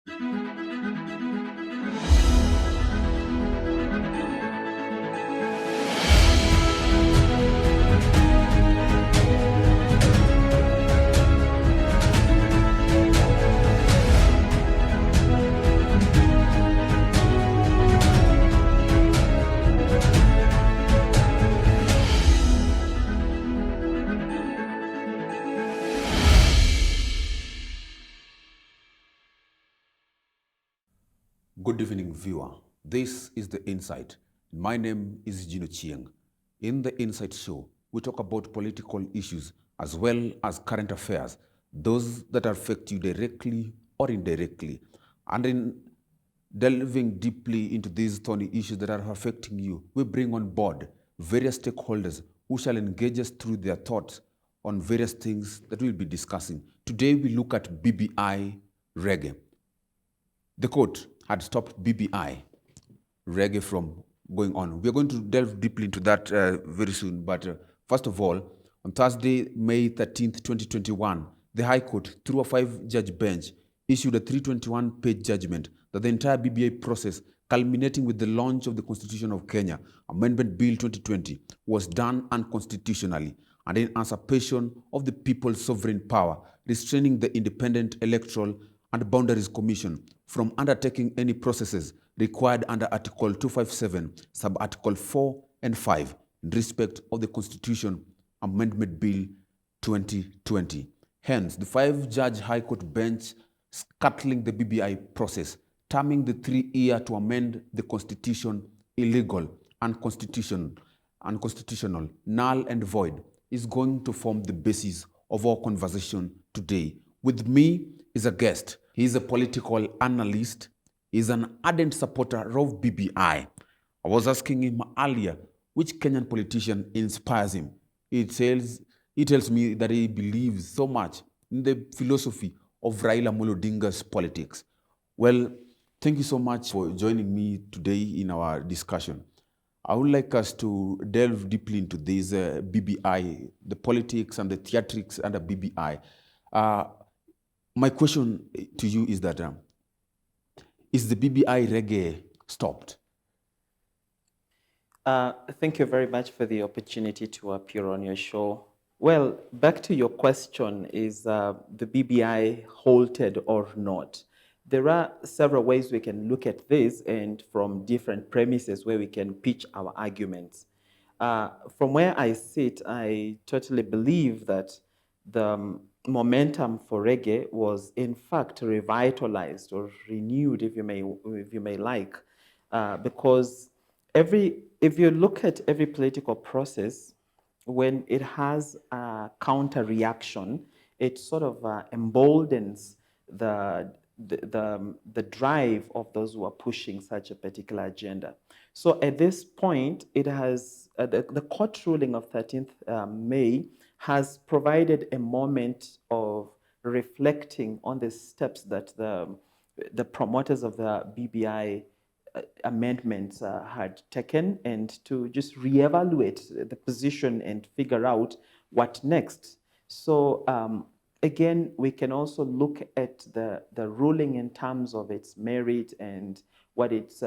Good evening, viewer. This is The Insight. My name is Eugyne Ochieng. In The Insight Show, we talk about political issues as well as current affairs, those that affect you directly or indirectly. And in delving deeply into these thorny issues that are affecting you, we bring on board various stakeholders who shall engage us through their thoughts on various things that we'll be discussing. Today, we look at BBI Reggae. The court had stopped BBI Reggae from going on. We are going to delve deeply into that very soon. But first of all, on Thursday, May 13th, 2021, the High Court, through a 5-judge bench, issued a 321-page judgment that the entire BBI process, culminating with the launch of the Constitution of Kenya, Amendment Bill 2020, was done unconstitutionally and in usurpation of the people's sovereign power, restraining the Independent Electoral and Boundaries Commission from undertaking any processes required under Article 257, Sub-Article 4 and 5, in respect of the Constitution Amendment Bill 2020. Hence, the 5-judge High Court bench scuttling the BBI process, terming the 3-year to amend the Constitution illegal, unconstitutional, null and void, is going to form the basis of our conversation today. With me is a guest. He is a political analyst. He is an ardent supporter of BBI. I was asking him earlier which Kenyan politician inspires him. He tells me that he believes so much in the philosophy of Raila Amolo Odinga's politics. Well, thank you so much for joining me today in our discussion. I would like us to delve deeply into this BBI, the politics and the theatrics under BBI. My question to you is that, is the BBI Reggae stopped? Thank you very much for the opportunity to appear on your show. Well, back to your question, is the BBI halted or not? There are several ways we can look at this and from different premises where we can pitch our arguments. From where I sit, I totally believe that the momentum for reggae was in fact revitalized or renewed, if you may like, because if you look at every political process, when it has a counter reaction, it sort of emboldens the drive of those who are pushing such a particular agenda. So at this point, it has the court ruling of 13th May has provided a moment of reflecting on the steps that the promoters of the BBI amendments had taken, and to just reevaluate the position and figure out what next. So again, we can also look at the ruling in terms of its merit and what it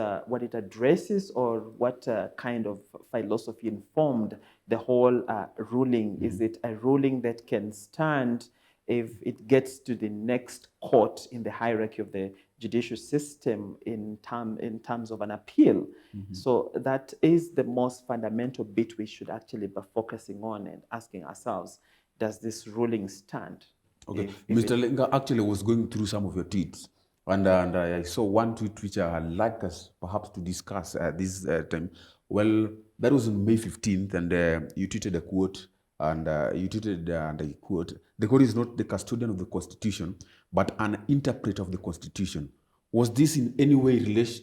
addresses, or what kind of philosophy informed the whole ruling. Mm-hmm. Is it a ruling that can stand if it gets to the next court in the hierarchy of the judicial system in terms of an appeal? Mm-hmm. So that is the most fundamental bit we should actually be focusing on and asking ourselves, does this ruling stand? Okay, Mr. Lenga actually was going through some of your tweets, and I saw one tweet which I'd like us perhaps to discuss at this time. Well, that was on May 15th, and you tweeted a quote, and you tweeted, and I quote, "The court is not the custodian of the Constitution, but an interpreter of the Constitution." Was this in any way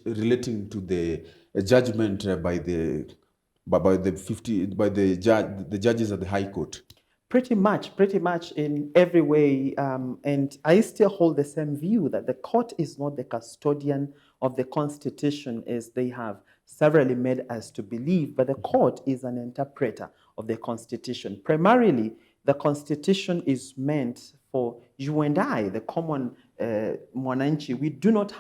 relating to the judgment by the judges at the High Court? Pretty much in every way, and I still hold the same view that the court is not the custodian of the Constitution, as they have severally made us to believe, but the court is an interpreter of the Constitution. Primarily, the Constitution is meant for you and I, the common Mwananchi, you do not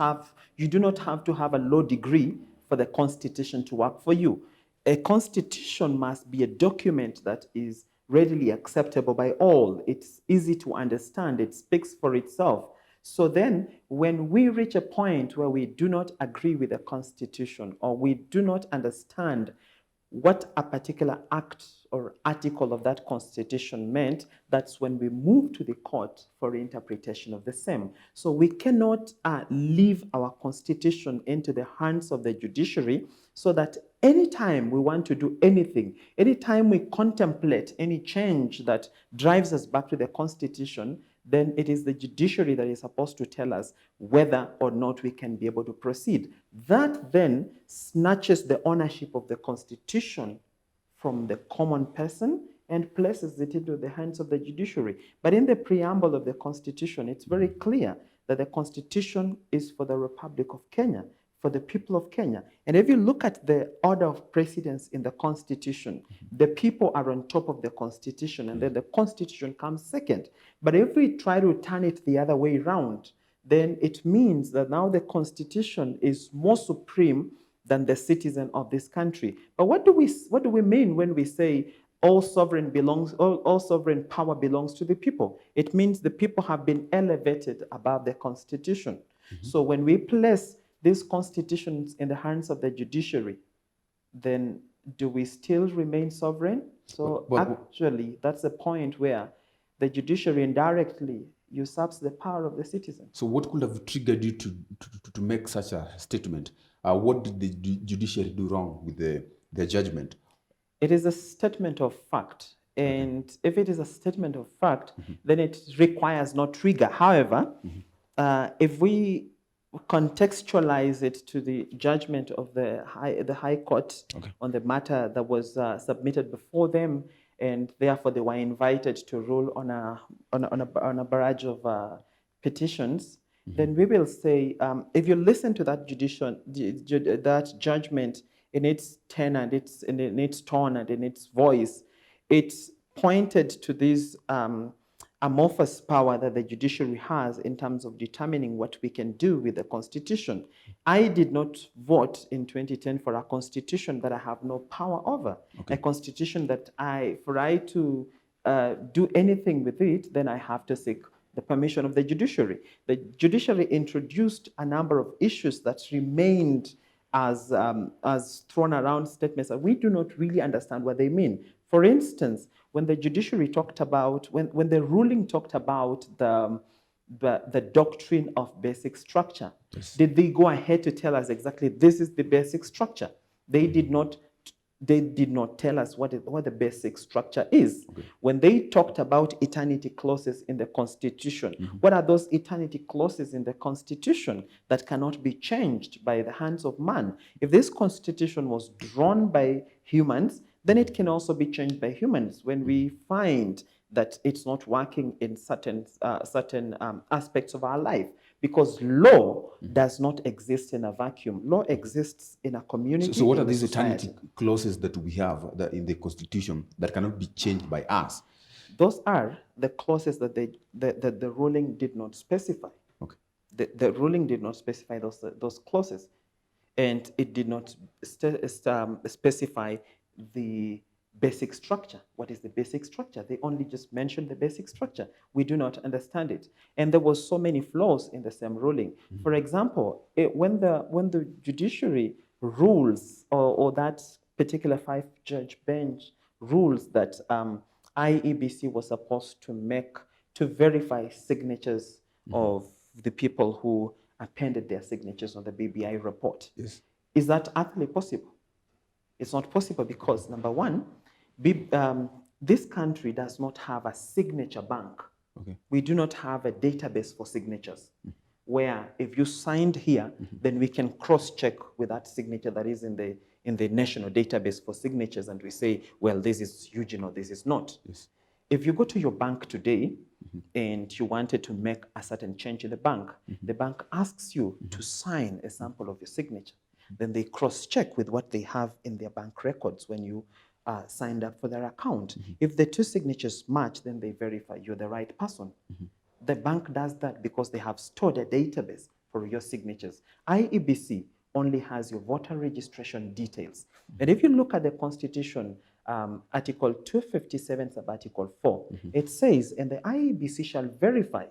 have to have a law degree for the constitution to work for you. A constitution must be a document that is readily acceptable by all. It's easy to understand. It speaks for itself. So then, when we reach a point where we do not agree with the constitution, or we do not understand what a particular act or article of that constitution meant, that's when we move to the court for interpretation of the same. So we cannot leave our constitution into the hands of the judiciary, so that anytime we want to do anything, anytime we contemplate any change that drives us back to the constitution, then it is the judiciary that is supposed to tell us whether or not we can be able to proceed. That then snatches the ownership of the constitution from the common person and places it into the hands of the judiciary. But in the preamble of the constitution, it's very clear that the constitution is for the Republic of Kenya, for the people of Kenya. And if you look at the order of precedence in the constitution, the people are on top of the constitution, and then the constitution comes second. But if we try to turn it the other way around, then it means that now the constitution is more supreme than the citizen of this country. But what do we mean when we say all sovereign power belongs to the people? It means the people have been elevated above the constitution. So when we place these constitutions in the hands of the judiciary, then do we still remain sovereign? So actually, that's a point where the judiciary indirectly usurps the power of the citizen. So what could have triggered you to make such a statement? What did the judiciary do wrong with their judgment? It is a statement of fact. And if it is a statement of fact, then it requires no trigger. However, if we contextualize it to the judgment of the High Court on the matter that was submitted before them, and therefore they were invited to rule on a barrage of petitions, then we will say, if you listen to that that judgment in its tenor, in its tone, and in its voice, it pointed to this amorphous power that the judiciary has in terms of determining what we can do with the constitution. I did not vote in 2010 for a constitution that I have no power over. A constitution that for I to do anything with it, then I have to seek the permission of the judiciary. The judiciary introduced a number of issues that remained as thrown around statements that we do not really understand what they mean. For instance, when the judiciary talked about, when the ruling talked about the doctrine of basic structure, did they go ahead to tell us exactly this is the basic structure? They did not. They did not tell us what the basic structure is. When they talked about eternity clauses in the Constitution, what are those eternity clauses in the Constitution that cannot be changed by the hands of man? If this Constitution was drawn by humans, then it can also be changed by humans when we find that it's not working in certain aspects of our life. Because law does not exist in a vacuum. Law exists in a community. So what are these eternity clauses that we have in the Constitution that cannot be changed by us? Those are the clauses that the ruling did not specify. The ruling did not specify those clauses. And it did not specify the basic structure. What is the basic structure? They only just mentioned the basic structure. We do not understand it. And there was so many flaws in the same ruling. For example, when the judiciary rules, or that particular 5-judge bench rules that IEBC was supposed to verify signatures of the people who appended their signatures on the BBI report. Yes. Is that actually possible? It's not possible because, number one, this country does not have a signature bank. We do not have a database for signatures, where if you signed here, then we can cross-check with that signature that is in the national database for signatures, and we say, well, this is Eugyne or this is not. Yes. If you go to your bank today and you wanted to make a certain change in the bank asks you to sign a sample of your signature. Then they cross-check with what they have in their bank records when you signed up for their account. If the two signatures match, then they verify you're the right person. The bank does that because they have stored a database for your signatures. IEBC only has your voter registration details. And if you look at the Constitution, Article 257 sub Article 4, it says, and the IEBC shall verify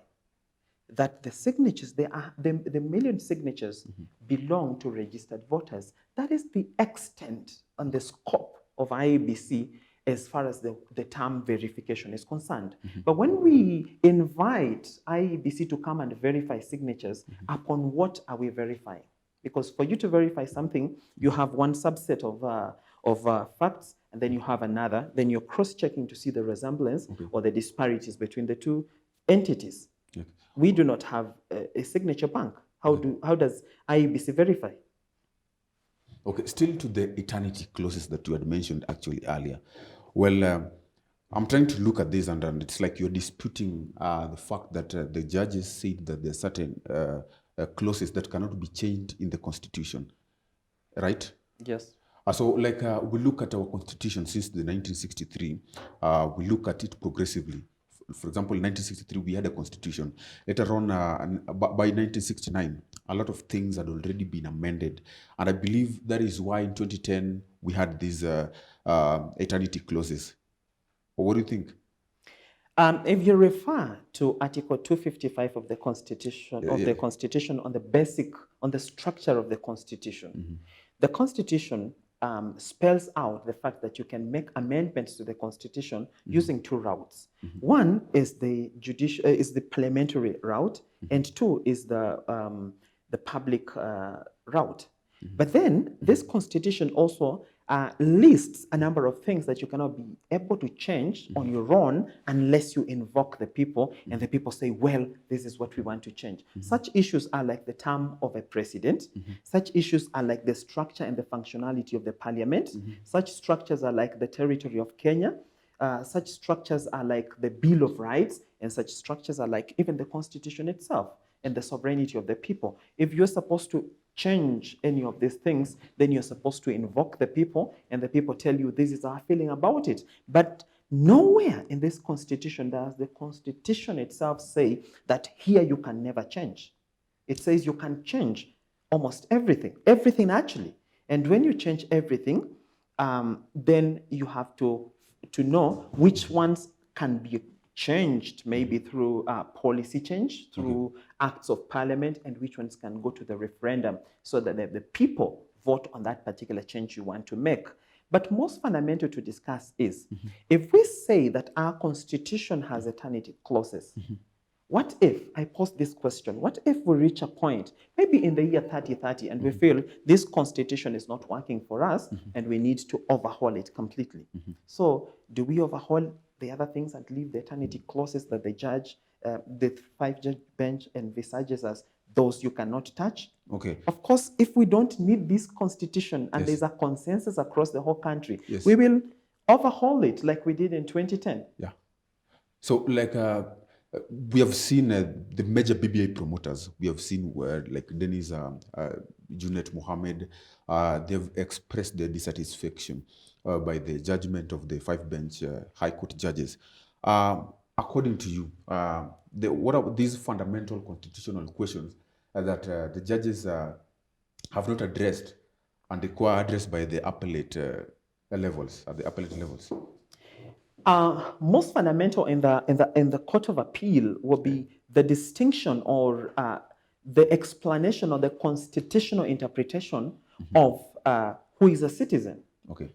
that the signatures, the million signatures belong to registered voters. That is the extent and the scope of IEBC as far as the term verification is concerned. But when we invite IEBC to come and verify signatures, upon what are we verifying? Because for you to verify something, you have one subset of facts, and then you have another. Then you're cross-checking to see the resemblance or the disparities between the two entities. Okay. We do not have a signature bank. How does IEBC verify? Okay, still to the eternity clauses that you had mentioned actually earlier. Well, I'm trying to look at this, and it's like you're disputing the fact that the judges said that there are certain clauses that cannot be changed in the Constitution, right? Yes. So, like, we look at our Constitution since the 1963, we look at it progressively. For example, in 1963, we had a Constitution. Later on, by 1969, a lot of things had already been amended. And I believe that is why in 2010, we had these eternity clauses. What do you think? If you refer to Article 255 of the Constitution, the Constitution on the structure of the Constitution, the Constitution spells out the fact that you can make amendments to the Constitution using two routes. One is the parliamentary route, and two is the public route. But then this Constitution also lists a number of things that you cannot be able to change on your own unless you invoke the people, and the people say, well, this is what we want to change. Such issues are like the term of a president. Such issues are like the structure and the functionality of the parliament. Such structures are like the territory of Kenya. Such structures are like the Bill of Rights, and such structures are like even the Constitution itself and the sovereignty of the people. If you're supposed to change any of these things, then you're supposed to invoke the people, and the people tell you this is our feeling about it. But nowhere in this Constitution does the Constitution itself say that here you can never change. It says you can change almost everything actually. And when you change everything, then you have to know which ones can be changed, maybe through policy change, through acts of parliament, and which ones can go to the referendum so that the people vote on that particular change you want to make. But most fundamental to discuss is, if we say that our Constitution has eternity clauses, what if, I pose this question, what if we reach a point, maybe in the year 3030, and we feel this Constitution is not working for us, and we need to overhaul it completely? So do we overhaul the other things and leave the eternity clauses that the judge, the 5-judge bench envisages as those you cannot touch? Okay. Of course, if we don't need this Constitution and there's a consensus across the whole country, we will overhaul it like we did in 2010. Yeah. So, like, we have seen the major BBI promoters. We have seen where, like, Dennis Junet Mohammed, they have expressed their dissatisfaction by the judgment of the 5-bench High Court judges. According to you, what are these fundamental constitutional questions that the judges have not addressed and require addressed by the appellate levels, at the appellate levels? Most fundamental in the Court of Appeal will be the distinction or the explanation or the constitutional interpretation of who is a citizen. Okay.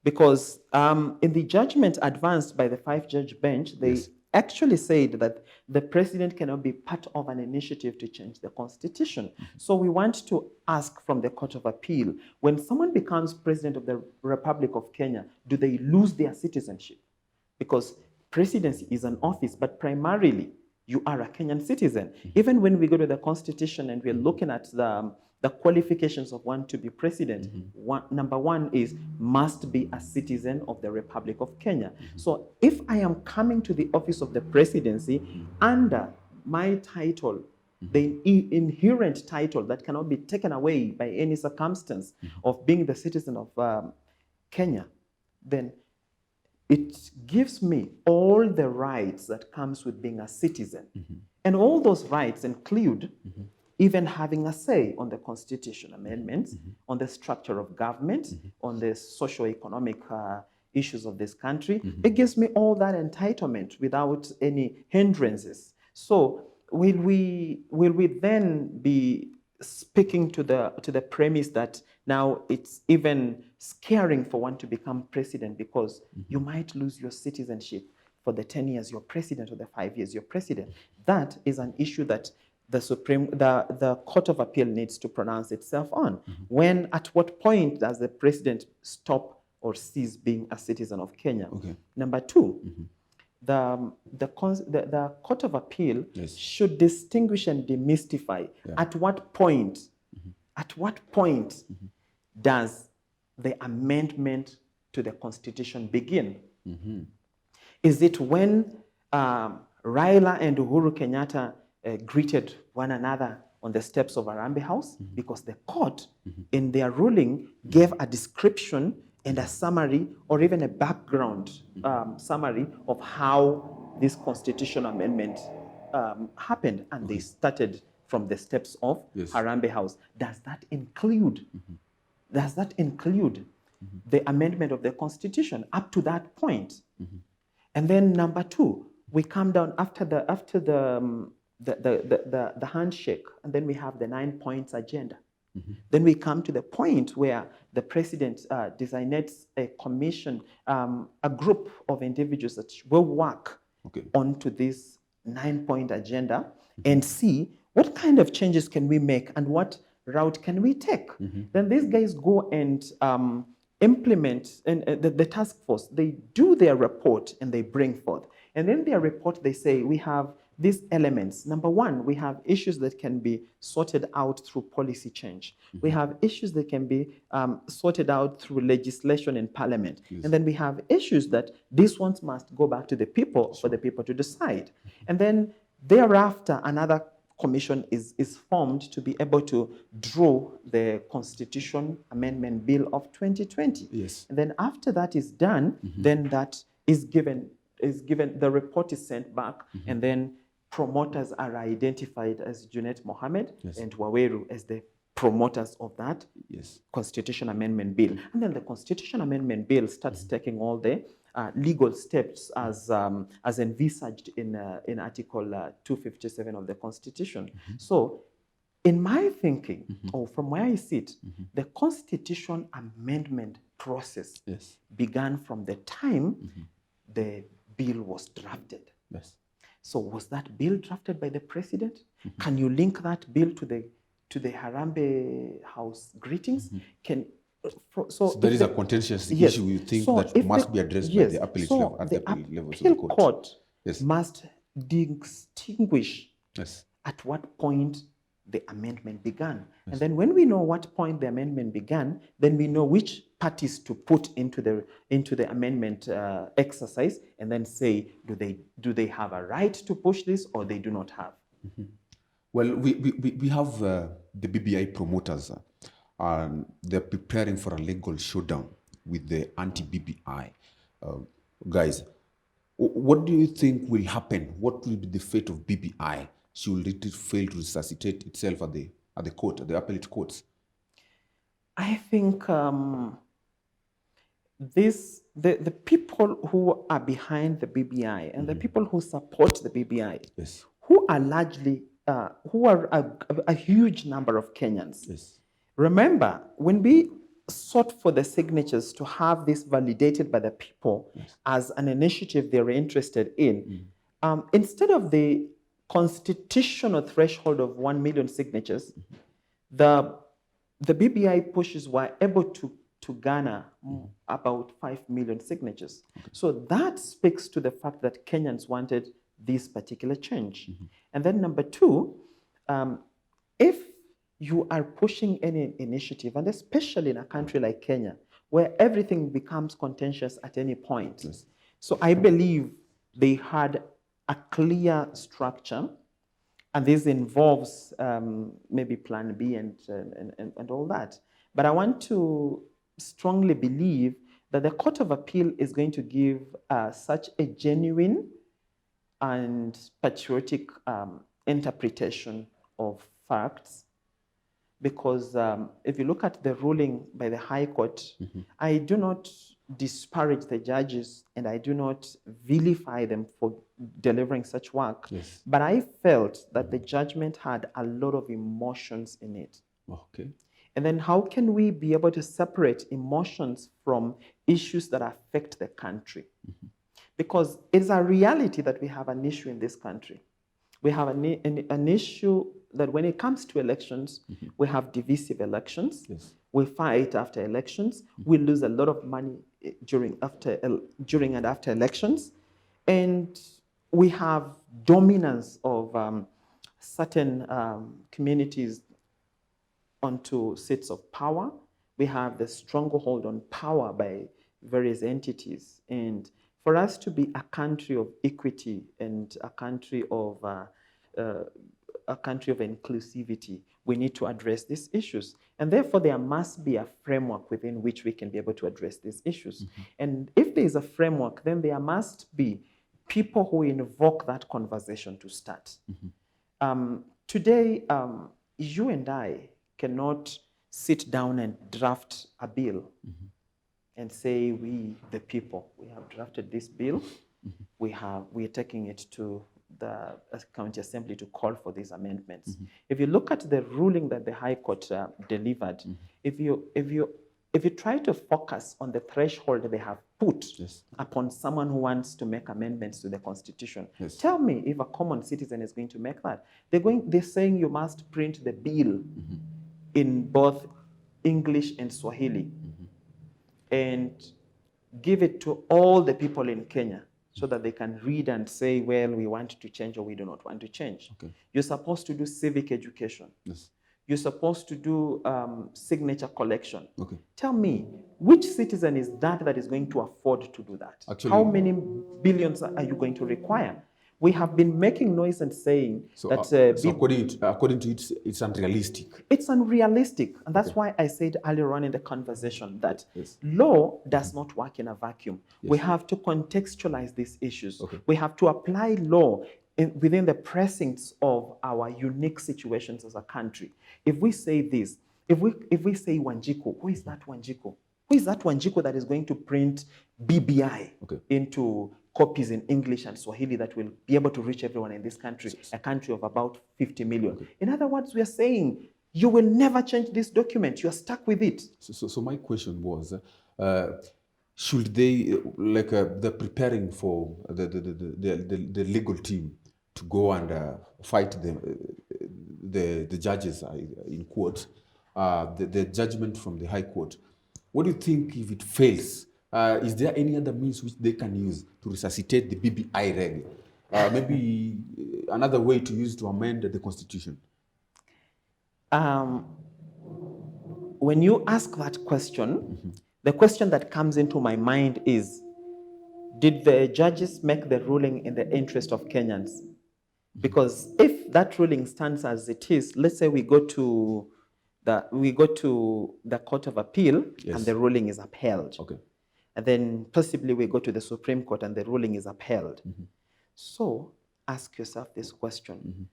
Because in the judgment advanced by the 5-judge bench, they actually said that the president cannot be part of an initiative to change the Constitution. So we want to ask from the Court of Appeal, when someone becomes president of the Republic of Kenya, do they lose their citizenship? Because presidency is an office, but primarily you are a Kenyan citizen. Even when we go to the Constitution and we're looking at the qualifications of one to be president, number one is must be a citizen of the Republic of Kenya. So if I am coming to the office of the presidency under my title, the inherent title that cannot be taken away by any circumstance of being the citizen of Kenya, then it gives me all the rights that comes with being a citizen. And all those rights include even having a say on the constitution amendments, on the structure of government, on the socio-economic issues of this country. It gives me all that entitlement without any hindrances. So will we then be speaking to the premise that now it's even scaring for one to become president because you might lose your citizenship for the 10 years you're president or the 5 years you're president? That is an issue that the Court of Appeal needs to pronounce itself on. When, at what point does the president stop or cease being a citizen of Kenya? Okay. Number two, the Court of Appeal should distinguish and demystify at what point, does the amendment to the Constitution begin? Is it when Raila and Uhuru Kenyatta greeted one another on the steps of Harambee House? Because the court, in their ruling, gave a description and a summary or even a background summary of how this constitutional amendment happened. And they started from the steps of Harambee House. Does that include the amendment of the Constitution up to that point? And then number two, we come down after the handshake, and then we have the 9 points agenda. Then we come to the point where the president designates a commission, a group of individuals that will work onto this 9-point agenda and see what kind of changes can we make and what route can we take. Then these guys go and implement, and the task force, they do their report and they bring forth. And in their report, they say, we have these elements. Number one, we have issues that can be sorted out through policy change. We have issues that can be sorted out through legislation in parliament. And then we have issues that these ones must go back to the people for the people to decide. And then thereafter, another commission is formed to be able to draw the Constitution Amendment Bill of 2020. And then after that is done, then that is given, the report is sent back, and then promoters are identified as Junet Mohammed and Waweru as the promoters of that Constitution Amendment Bill. And then the Constitution Amendment Bill starts taking all the legal steps as envisaged in Article 257 of the Constitution. So in my thinking, or from where I sit, the Constitution Amendment process began from the time the bill was drafted. So was that bill drafted by the president? Can you link that bill to the Harambee House greetings? So there is a contentious issue you think that must be addressed by the appellate level, at the appellate levels of the court. Must distinguish at what point the amendment began. And then when we know what point the amendment began, then we know which parties to put into the amendment exercise, and then say, do they have a right to push this, or they do not have? Well, we have the BBI promoters, and they're preparing for a legal showdown with the anti-BBI guys. What do you think will happen? What will be the fate of BBI should it fail to resuscitate itself at the court, at the appellate courts? I think the people who are behind the BBI and the people who support the BBI, who are largely who are a huge number of Kenyans. Remember, when we sought for the signatures to have this validated by the people as an initiative they were interested in, instead of the constitutional threshold of 1 million signatures, the BBI pushes were able to garner about 5 million signatures. So that speaks to the fact that Kenyans wanted this particular change. And then number two, if you are pushing any initiative, and especially in a country like Kenya, where everything becomes contentious at any point. So I believe they had a clear structure, and this involves maybe Plan B and all that. But I want to strongly believe that the Court of Appeal is going to give such a genuine and patriotic interpretation of facts, because if you look at the ruling by the High Court, I do not disparage the judges and I do not vilify them for delivering such work. Yes. But I felt that the judgment had a lot of emotions in it. Okay. And then how can we be able to separate emotions from issues that affect the country? Because it's a reality that we have an issue in this country. We have an issue that when it comes to elections, we have divisive elections. Yes. We fight after elections. We lose a lot of money during and after elections. And we have dominance of certain communities onto seats of power. We have the stronghold on power by various entities. And for us to be a country of equity and a country of inclusivity, we need to address these issues. And therefore, there must be a framework within which we can be able to address these issues. And if there is a framework, then there must be people who invoke that conversation to start. Today, you and I cannot sit down and draft a bill and say, we, the people, we have drafted this bill. We are taking it to the county assembly to call for these amendments. If you look at the ruling that the High Court delivered, if you try to focus on the threshold they have put upon someone who wants to make amendments to the Constitution, tell me if a common citizen is going to make that. They're saying you must print the bill in both English and Swahili and give it to all the people in Kenya so that they can read and say, well, we want to change or we do not want to change. Okay. You're supposed to do civic education. Yes. You're supposed to do signature collection. Okay. Tell me, which citizen is that is going to afford to do that? Actually, how many billions are you going to require? We have been making noise and saying that... so according to it, it's unrealistic. It's unrealistic. And that's why I said earlier on in the conversation that law does not work in a vacuum. We have to contextualize these issues. We have to apply law within the precincts of our unique situations as a country. If we say this, if we say Wanjiku, who is that Wanjiku? Who is that Wanjiku that is going to print BBI into copies in English and Swahili that will be able to reach everyone in this country, a country of about 50 million? In other words, we are saying, you will never change this document. You are stuck with it. So my question was, should they, they're preparing for the legal team to go and fight the judges in court, the judgment from the High Court? What do you think if it fails? Is there any other means which they can use to resuscitate the BBI Reggae? Maybe another way to use to amend the Constitution? When you ask that question, the question that comes into my mind is, did the judges make the ruling in the interest of Kenyans? Because if that ruling stands as it is, let's say we go to the Court of Appeal and the ruling is upheld. Okay. And then possibly we go to the Supreme Court and the ruling is upheld. So ask yourself this question.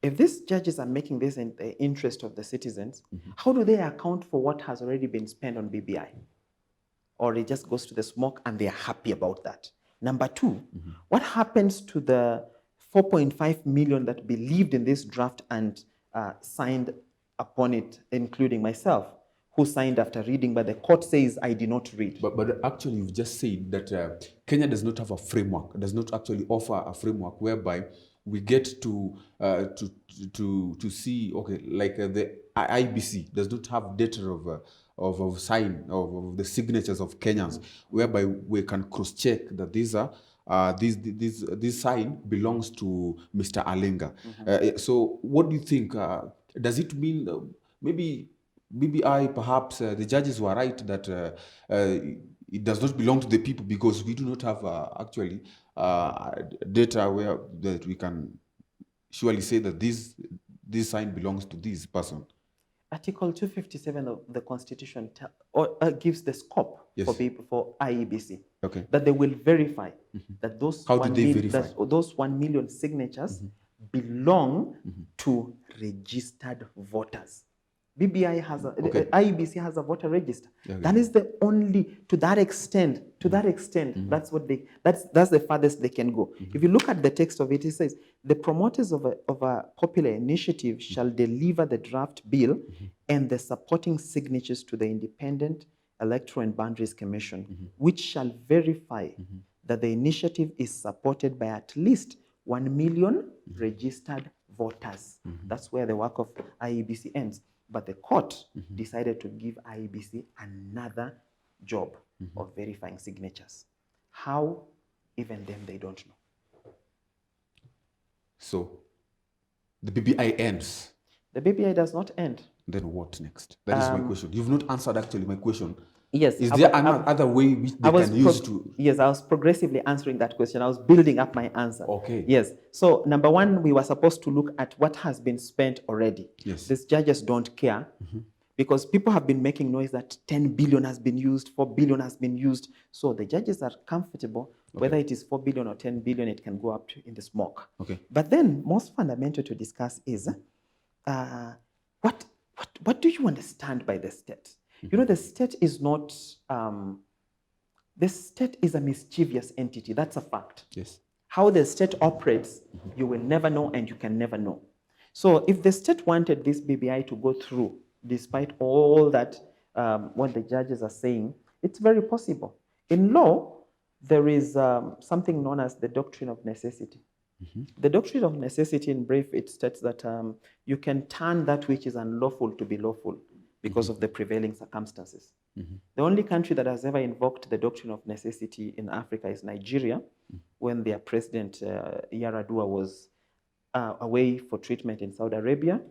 If these judges are making this in the interest of the citizens, how do they account for what has already been spent on BBI? Or it just goes to the smoke and they are happy about that? Number two, what happens to the 4.5 million that believed in this draft and signed upon it, including myself, who signed after reading, but the court says I did not read? But actually, you've just said that Kenya does not have a framework, does not actually offer a framework whereby we get to see, okay, like the IBC does not have data of sign of the signatures of Kenyans, whereby we can cross-check that these are this sign belongs to Mr. Alenga. So what do you think? Does it mean maybe BBI, perhaps the judges were right that it does not belong to the people because we do not have actually data where that we can surely say that this sign belongs to this person? Article 257 of the Constitution gives the scope for IEBC, that they will verify that those 1 million signatures belong to registered voters. BBI has IEBC has a voter register. Okay. That is the only, to that extent, that's what that's the farthest they can go. If you look at the text of it, it says, the promoters of a popular initiative shall deliver the draft bill and the supporting signatures to the Independent Electoral and Boundaries Commission, which shall verify that the initiative is supported by at least 1 million registered voters. That's where the work of IEBC ends. But the court decided to give IEBC another job of verifying signatures. How? Even them, they don't know. So the BBI ends. The BBI does not end. Then what next? That is my question. You've not answered actually my question. Yes. Is there another way which they can use to? Yes, I was progressively answering that question. I was building up my answer. Okay. Yes. So number one, we were supposed to look at what has been spent already. Yes. These judges don't care because people have been making noise that 10 billion has been used, 4 billion has been used. So the judges are comfortable. Whether it is 4 billion or 10 billion, it can go up in the smoke. Okay. But then most fundamental to discuss is what do you understand by the state? You know, the state is not, the state is a mischievous entity. That's a fact. Yes. How the state operates, you will never know and you can never know. So if the state wanted this BBI to go through, despite all that, what the judges are saying, it's very possible. In law, there is something known as the Doctrine of Necessity. The Doctrine of Necessity, in brief, it states that you can turn that which is unlawful to be lawful because of the prevailing circumstances. The only country that has ever invoked the Doctrine of Necessity in Africa is Nigeria, when their president, Yaradua, was away for treatment in Saudi Arabia.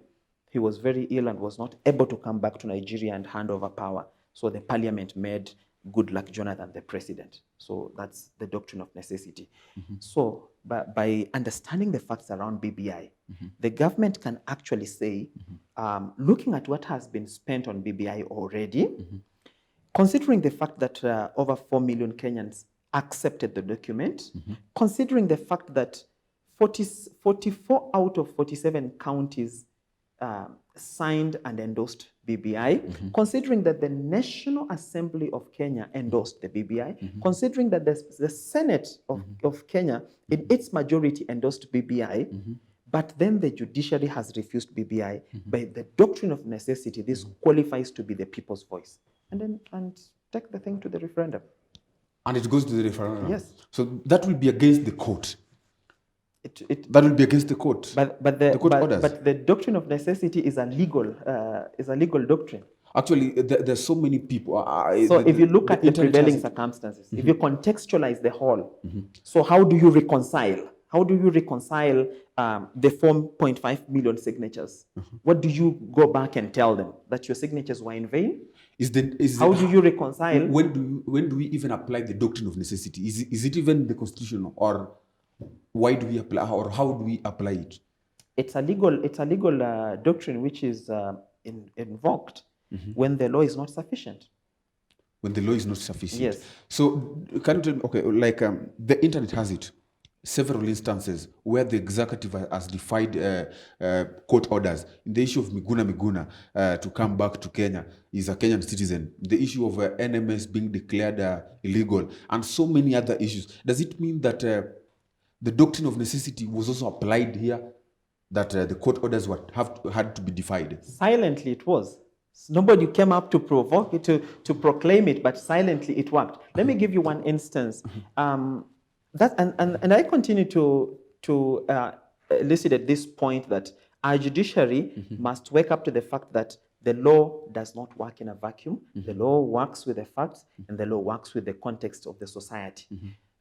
He was very ill and was not able to come back to Nigeria and hand over power. So the parliament made Goodluck Jonathan the president. So that's the Doctrine of Necessity. So by understanding the facts around BBI, the government can actually say, looking at what has been spent on BBI already, considering the fact that over 4 million Kenyans accepted the document, considering the fact that 44 out of 47 counties signed and endorsed BBI, considering that the National Assembly of Kenya endorsed the BBI, considering that the Senate of Kenya, in its majority, endorsed BBI, but then the judiciary has refused BBI. By the Doctrine of Necessity, this qualifies to be the people's voice. And take the thing to the referendum. And it goes to the referendum? Yes. So that will be against the court? That will be against the court. But the Doctrine of Necessity is a legal doctrine. Actually, there's so many people. So if you look at the prevailing circumstances, if you contextualize the whole, so how do you reconcile? How do you reconcile the 4.5 million signatures? What do you go back and tell them? That your signatures were in vain? How do you reconcile? When do we even apply the Doctrine of Necessity? Is it even the Constitution, or why do we apply, or how do we apply it? It's a legal doctrine which is invoked when the law is not sufficient. When the law is not sufficient. Yes. So can you tell me, okay, like the internet has it, several instances where the executive has defied court orders. In the issue of Miguna to come back to Kenya, is a Kenyan citizen. The issue of NMS being declared illegal, and so many other issues. Does it mean that the Doctrine of Necessity was also applied here, that the court orders had to be defied? Silently it was. Nobody came up to provoke it, to proclaim it, but silently it worked. Let me give you one instance. And I continue to elicit at this point that our judiciary must wake up to the fact that the law does not work in a vacuum. The law works with the facts, and the law works with the context of the society.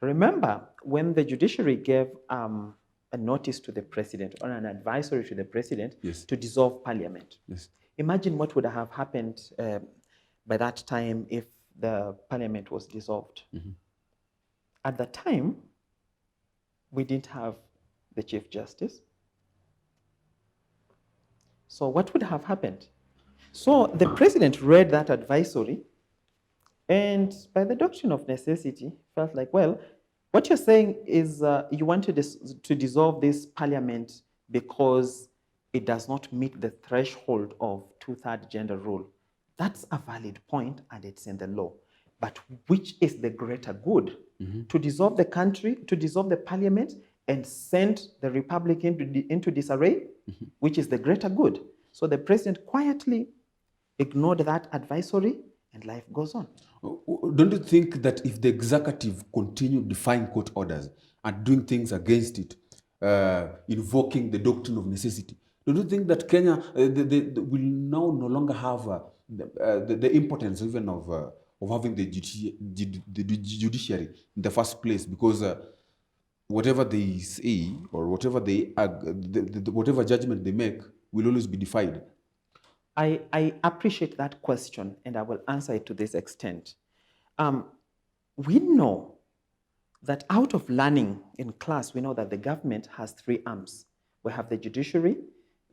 Remember, when the judiciary gave a notice to the president, or an advisory to the president, to dissolve parliament. Imagine what would have happened by that time if the parliament was dissolved. At the time, we didn't have the Chief Justice. So what would have happened? So the president read that advisory, and by the Doctrine of Necessity, felt like, well, what you're saying is you want to dissolve this parliament because it does not meet the threshold of two-third gender rule. That's a valid point and it's in the law. But which is the greater good? To dissolve the country, to dissolve the parliament and send the republic into disarray, which is the greater good? So the president quietly ignored that advisory and life goes on. Don't you think that if the executive continue defying court orders and doing things against it, invoking the doctrine of necessity, don't you think that Kenya will now no longer have the importance even of having the judiciary in the first place? Because whatever they say or whatever whatever judgment they make will always be defied. I appreciate that question, and I will answer it to this extent. We know that out of learning in class, we know that the government has three arms. We have the judiciary,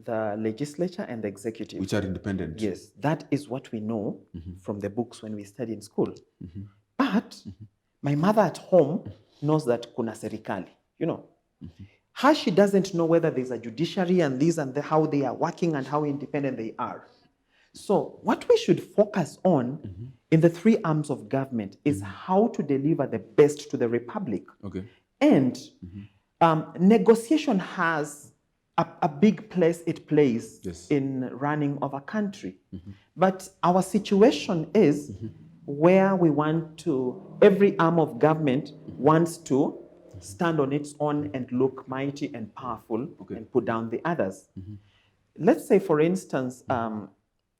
the legislature, and the executive. Which are independent. Yes, that is what we know from the books when we study in school. But my mother at home knows that kuna serikali, you know. How she doesn't know whether there's a judiciary and these and how they are working and how independent they are. So what we should focus on in the three arms of government is how to deliver the best to the republic. Okay. And negotiation has a big place it plays in running of a country. But our situation is where we want to, every arm of government wants to stand on its own and look mighty and powerful and put down the others. Let's say, for instance,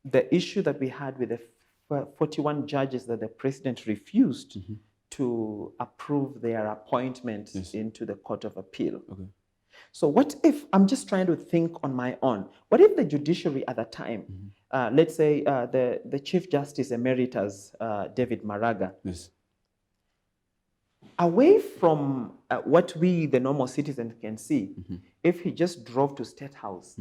the issue that we had with the 41 judges that the president refused to approve their appointment into the Court of Appeal. Okay. So what if, I'm just trying to think on my own, what if the judiciary at the time, let's say the Chief Justice Emeritus, David Maraga, away from what we, the normal citizens, can see, if he just drove to State House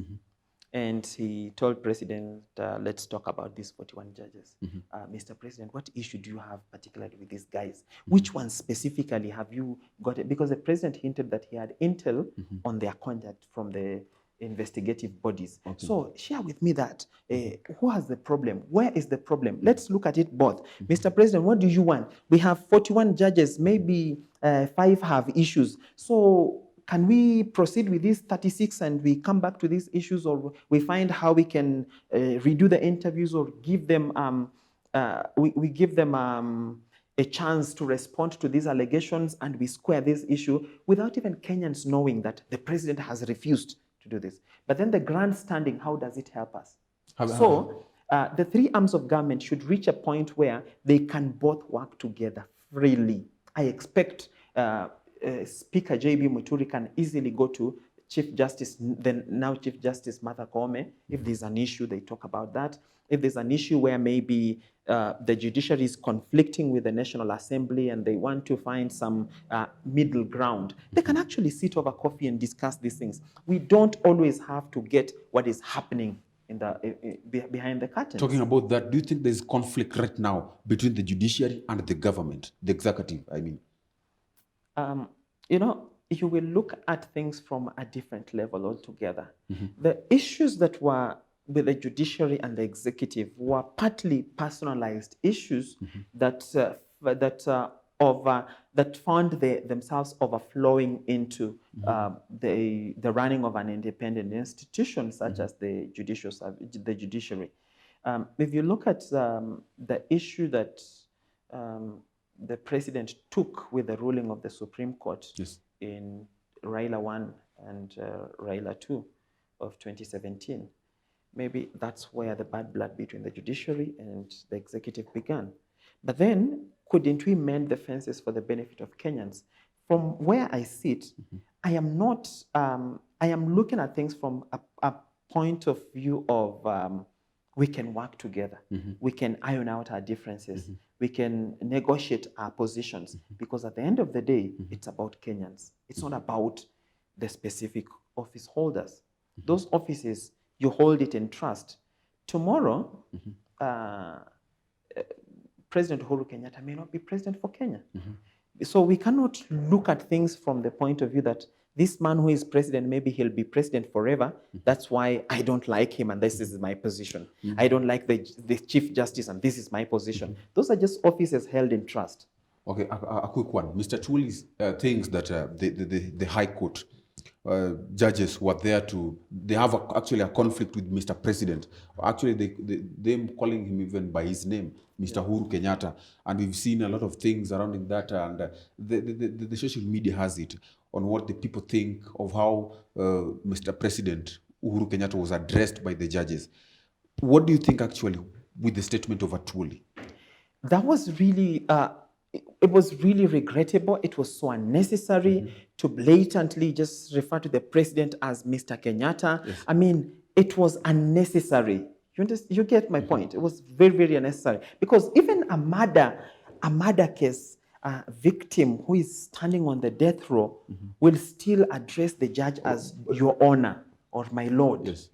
and he told President, let's talk about these 41 judges. Mr. President, what issue do you have particularly with these guys? Which ones specifically have you got it? Because the President hinted that he had intel on their conduct from the investigative bodies. Okay. So share with me that. Who has the problem? Where is the problem? Let's look at it both. Mr. President, what do you want? We have 41 judges, maybe 5 have issues. So can we proceed with these 36 and we come back to these issues, or we find how we can redo the interviews or give them, we give them a chance to respond to these allegations and we square this issue without even Kenyans knowing that the president has refused to do this. But then the grandstanding, how does it help us? The three arms of government should reach a point where they can both work together freely. I expect Speaker J.B. Muturi can easily go to Chief Justice, then now Chief Justice Martha Koome. If there's an issue, they talk about that. If there's an issue where maybe the judiciary is conflicting with the National Assembly and they want to find some middle ground, they can actually sit over coffee and discuss these things. We don't always have to get what is happening in behind the curtains. Talking about that, do you think there's conflict right now between the judiciary and the government, the executive, I mean? You know, you will look at things from a different level altogether. The issues that were with the judiciary and the executive were partly personalized issues that found themselves overflowing into the running of an independent institution such as the judiciary. If you look at the issue that the president took with the ruling of the Supreme Court in Raila 1 and Raila 2 of 2017, maybe that's where the bad blood between the judiciary and the executive began. But then, couldn't we mend the fences for the benefit of Kenyans? From where I sit, I am not, I am looking at things from a point of view of we can work together. We can iron out our differences. We can negotiate our positions, because at the end of the day, it's about Kenyans. It's not about the specific office holders. Those offices, you hold it in trust. Tomorrow, President Uhuru Kenyatta may not be president for Kenya. So we cannot look at things from the point of view that this man who is president, maybe he'll be president forever. That's why I don't like him, and this is my position. I don't like the Chief Justice, and this is my position. Those are just offices held in trust. Okay, a quick one. Mr. Chuli thinks that the High Court judges were there they have actually a conflict with Mr. President. Actually, them calling him even by his name, Mr. Uhuru Kenyatta. And we've seen a lot of things surrounding that, and the social media has it on what the people think of how Mr. President Uhuru Kenyatta was addressed by the judges. What do you think actually with the statement of Atwoli? That was really... it was really regrettable. It was so unnecessary to blatantly just refer to the president as Mr. Kenyatta. Yes. I mean, it was unnecessary. You get my point? It was very, very unnecessary. Because even a murder case victim who is standing on the death row will still address the judge as your honor or my lord. Yes.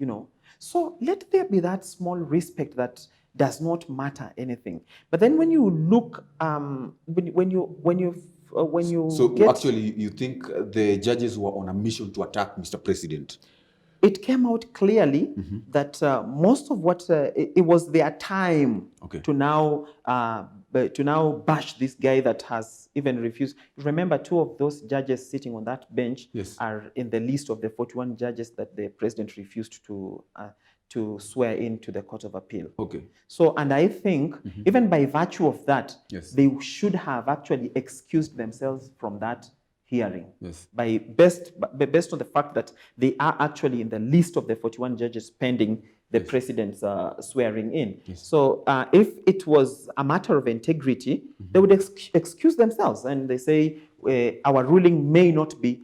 So let there be that small respect that does not matter anything. But then when you look, when you actually you think the judges were on a mission to attack Mr. President? It came out clearly that most of what it was their time to now bash this guy that has even refused. Remember, 2 of those judges sitting on that bench are in the list of the 41 judges that the president refused to swear in to the Court of Appeal. Okay. So, and I think even by virtue of that, they should have actually excused themselves from that hearing. Yes. Based on the fact that they are actually in the list of the 41 judges pending the president's swearing in. Yes. So if it was a matter of integrity, they would excuse themselves and they say our ruling may not be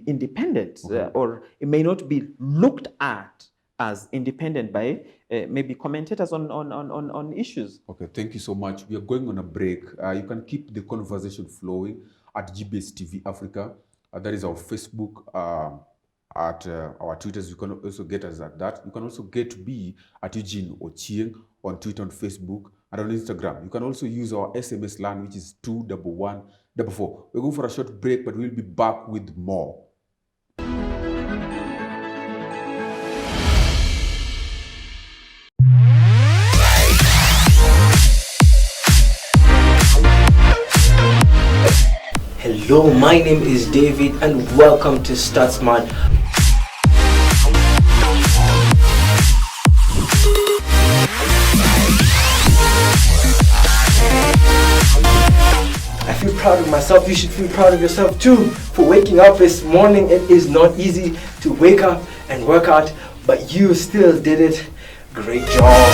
independent, or it may not be looked at as independent by maybe commentators on issues. Okay, thank you so much. We are going on a break. You can keep the conversation flowing at GBS TV Africa. That is our Facebook. At our Twitters, you can also get us at that. You can also get me at Eugyne Ochieng on Twitter and Facebook and on Instagram. You can also use our SMS line, which is 21144. We're going for a short break, but we'll be back with more. Hello, my name is David and welcome to Start Smart. I feel proud of myself. You should feel proud of yourself too for waking up this morning. It is not easy to wake up and work out, but you still did it. Great job.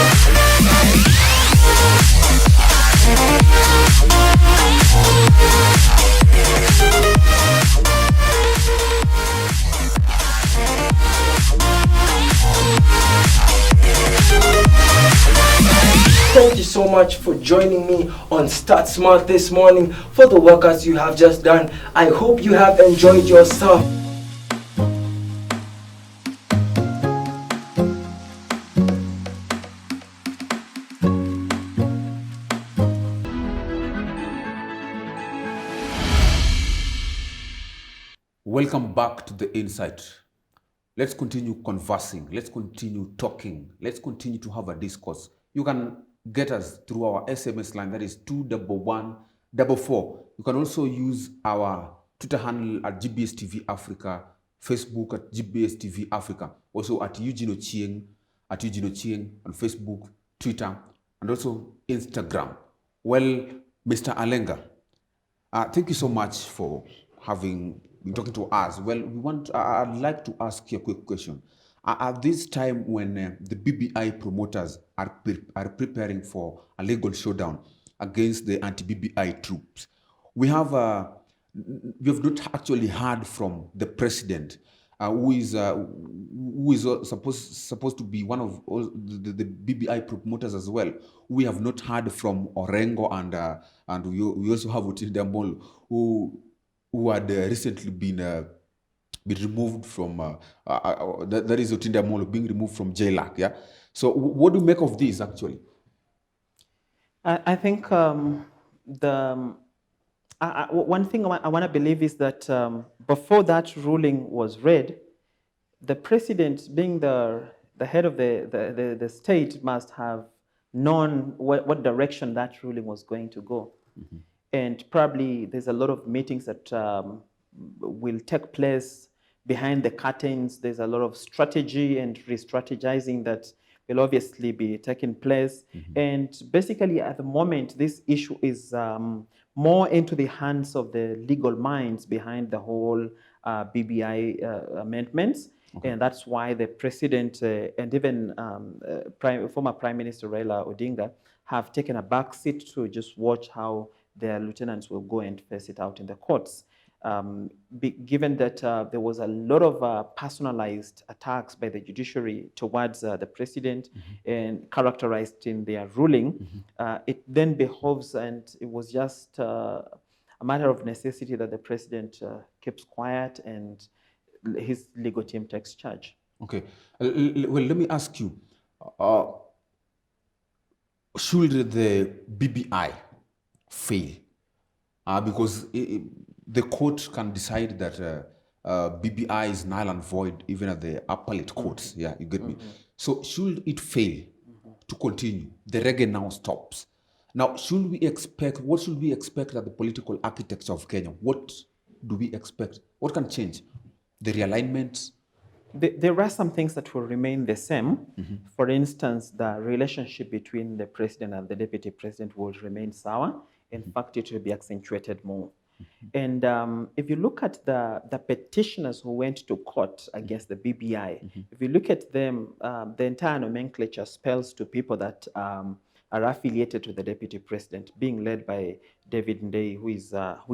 Thank you so much for joining me on Start Smart this morning for the workouts you have just done. I hope you have enjoyed yourself. Welcome back to The Insight. Let's continue conversing. Let's continue talking. Let's continue to have a discourse. You can get us through our SMS line, that is 21144. You can also use our Twitter handle at GBS TV Africa, Facebook at GBS TV Africa, also at Eugyne Ochieng, on Facebook, Twitter, and also Instagram. Well, Mr. Alenga, thank you so much for having been talking to us. Well, I'd like to ask you a quick question. At this time when the BBI promoters are preparing for a legal showdown against the anti-BBI troops, we have not actually heard from the president, who is supposed to be one of the BBI promoters as well. We have not heard from Orengo, and we also have Otile Molo, who had recently been removed from, that is Otile Molo being removed from jail. Yeah. So what do you make of this actually? I think the One thing I want to believe is that before that ruling was read, the president, being the head of the state, must have known what direction that ruling was going to go. And probably there's a lot of meetings that will take place behind the curtains. There's a lot of strategy and re-strategizing that will obviously be taking place. And basically, at the moment, this issue is more into the hands of the legal minds behind the whole BBI amendments. And that's why the president and even former Prime Minister Raila Odinga have taken a back seat to just watch how their lieutenants will go and face it out in the courts. Given that there was a lot of personalized attacks by the judiciary towards the president and characterized in their ruling, it then behoves, and it was just a matter of necessity that the president keeps quiet and his legal team takes charge. Okay. Well, let me ask you, should the BBI fail? Because the court can decide that BBI is null and void even at the appellate courts. Yeah, you get me? So should it fail to continue? The Reggae now stops. Now, what should we expect at the political architecture of Kenya? What do we expect? What can change? The realignments? There are some things that will remain the same. For instance, the relationship between the president and the deputy president will remain sour. In fact, it will be accentuated more. And if you look at the petitioners who went to court against the BBI, if you look at them, the entire nomenclature spells to people that are affiliated to the deputy president, being led by David Ndei, who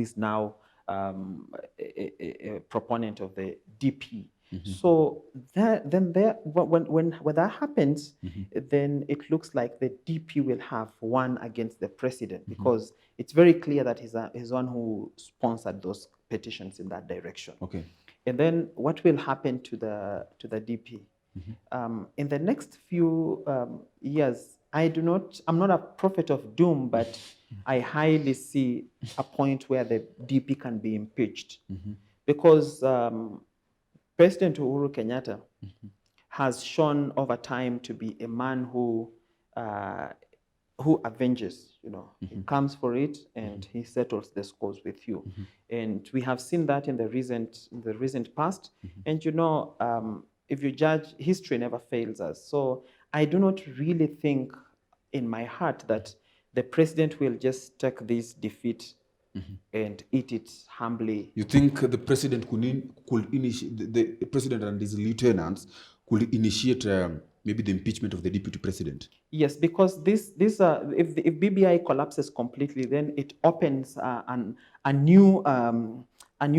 is now a proponent of the DP. So when that happens, then it looks like the DP will have won against the president, because it's very clear that he's one who sponsored those petitions in that direction. Okay. And then what will happen to the DP? In the next few years, I'm not a prophet of doom, but I highly see a point where the DP can be impeached, because President Uhuru Kenyatta has shown over time to be a man who avenges. He comes for it and he settles the scores with you, and we have seen that in the recent past. And if you judge, history never fails us. So I do not really think in my heart that the president will just take this defeat and eat it humbly. You think the president could initiate, the president and his lieutenants could initiate maybe the impeachment of the deputy president? Yes, because if BBI collapses completely, then it opens a new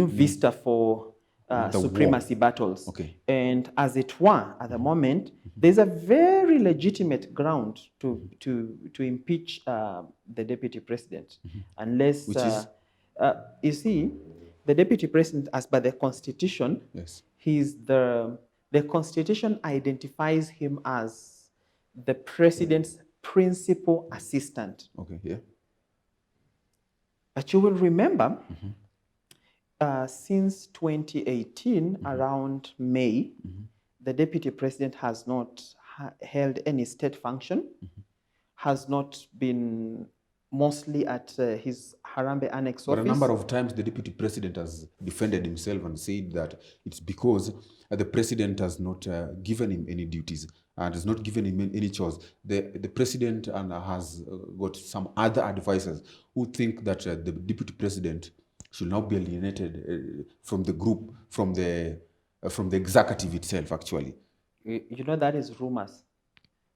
vista for supremacy battles. Okay. And as it were, at the moment, there's a very legitimate ground to impeach the deputy president, unless Which is? You see, the deputy president, as by the constitution, Yes. The constitution identifies him as the president's principal assistant. Okay. Yeah. But you will remember, since 2018, around May, the deputy president has not held any state function, has not been mostly at his Harambe Annex office. But a number of times the deputy president has defended himself and said that it's because the president has not given him any duties and has not given him any chores. The president has got some other advisors who think that the deputy president should now be alienated from the group, from the executive itself, actually. That is rumors.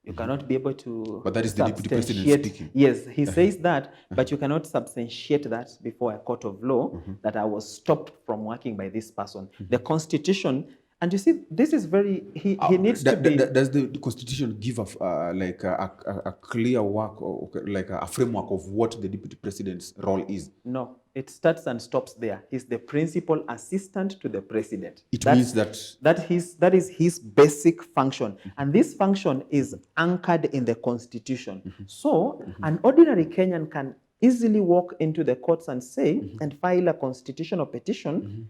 You cannot be able to. But that is the deputy president speaking. Yes, he says that, but you cannot substantiate that before a court of law that I was stopped from working by this person. The Constitution, and you see, this is very. He needs to be. Does the Constitution give a clear work, or like a framework of what the deputy president's role is? No, it starts and stops there. He's the principal assistant to the president. It means that is his basic function, and this function is anchored in the Constitution. So an ordinary Kenyan can easily walk into the courts and say, and file a constitutional petition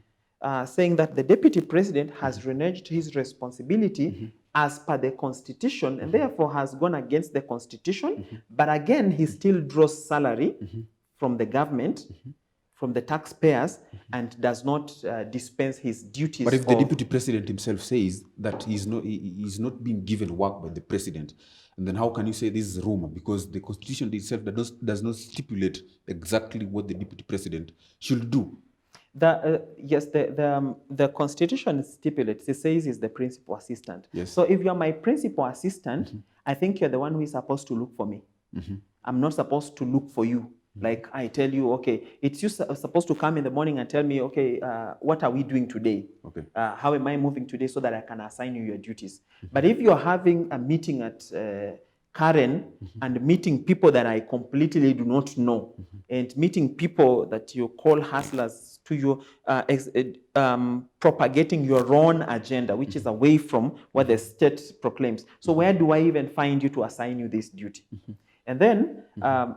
saying that the deputy president has reneged his responsibility as per the constitution and therefore has gone against the constitution. But again, he still draws salary from the government, from the taxpayers, and does not dispense his duties. But if the deputy president himself says that he's not being given work by the president, and then how can you say this is rumor? Because the constitution itself does not stipulate exactly what the deputy president should do. Yes, the constitution stipulates, it says he's the principal assistant. Yes. So if you're my principal assistant, I think you're the one who is supposed to look for me. I'm not supposed to look for you. Like I tell you, okay, it's you supposed to come in the morning and tell me, okay, what are we doing today? Okay. How am I moving today so that I can assign you your duties? But if you're having a meeting at Karen and meeting people that I completely do not know, and meeting people that you call hustlers to you, propagating your own agenda, which is away from what the state proclaims. So where do I even find you to assign you this duty? And then,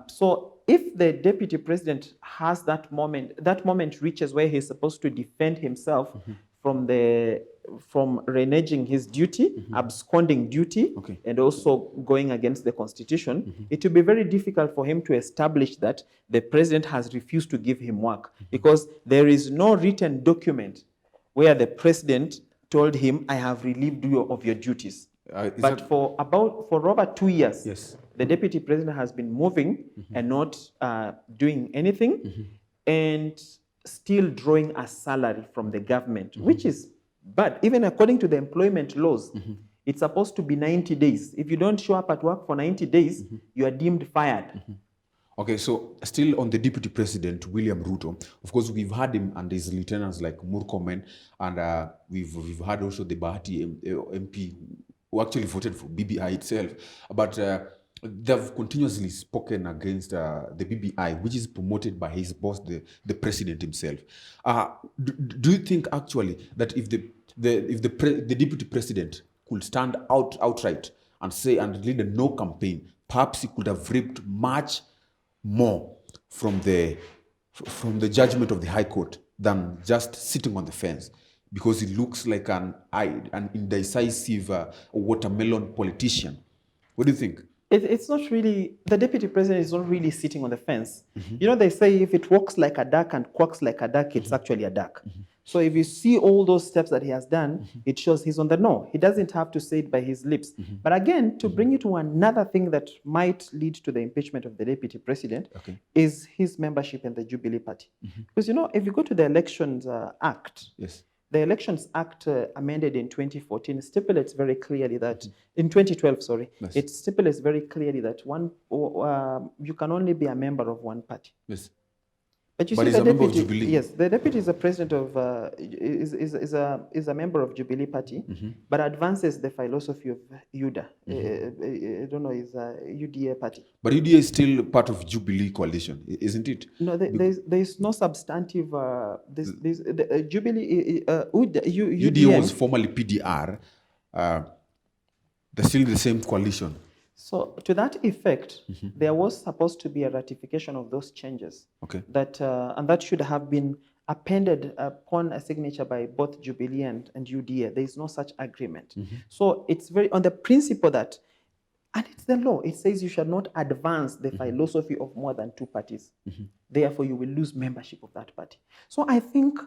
so if the deputy president has that moment reaches where he's supposed to defend himself from reneging his duty, absconding duty, and also going against the constitution, it will be very difficult for him to establish that the president has refused to give him work, because there is no written document where the president told him, I have relieved you of your duties. But for over 2 years, yes, the deputy president has been moving and not doing anything, and still drawing a salary from the government, which is bad. Even according to the employment laws, it's supposed to be 90 days. If you don't show up at work for 90 days, you are deemed fired. Okay, so still on the deputy president, William Ruto, of course, we've had him and his lieutenants like Murkomen, and we've had also the Bahati MP who actually voted for BBI itself, but they've continuously spoken against the BBI, which is promoted by his boss, the president himself. Do you think actually that if the deputy president could stand outright and say and lead a no campaign, perhaps he could have reaped much more from the judgment of the High Court than just sitting on the fence? Because it looks like an indecisive watermelon politician. What do you think? It's not really, the deputy president is not really sitting on the fence. You know, they say if it walks like a duck and quacks like a duck, it's actually a duck. So if you see all those steps that he has done, it shows he's on the no. He doesn't have to say it by his lips. But again, to bring you to another thing that might lead to the impeachment of the deputy president is his membership in the Jubilee Party. Because, you know, if you go to the Elections Act, yes, the Elections Act amended in 2014 stipulates very clearly that, in 2012, sorry, yes, it stipulates very clearly that you can only be a member of one party. yes. But you But see, he's the a member of deputy, Jubilee. yes, the deputy is a president of, is a member of Jubilee Party, but advances the philosophy of UDA. I don't know, is a UDA party. But UDA is still part of Jubilee coalition, isn't it? No, there's no substantive. The Jubilee UDA was formerly PDR. They're still in the same coalition. So to that effect, there was supposed to be a ratification of those changes. Okay. And that should have been appended upon a signature by both Jubilee and UDA. There is no such agreement. So it's very on the principle that, and it's the law, it says you shall not advance the philosophy of more than two parties. Therefore, you will lose membership of that party. So I think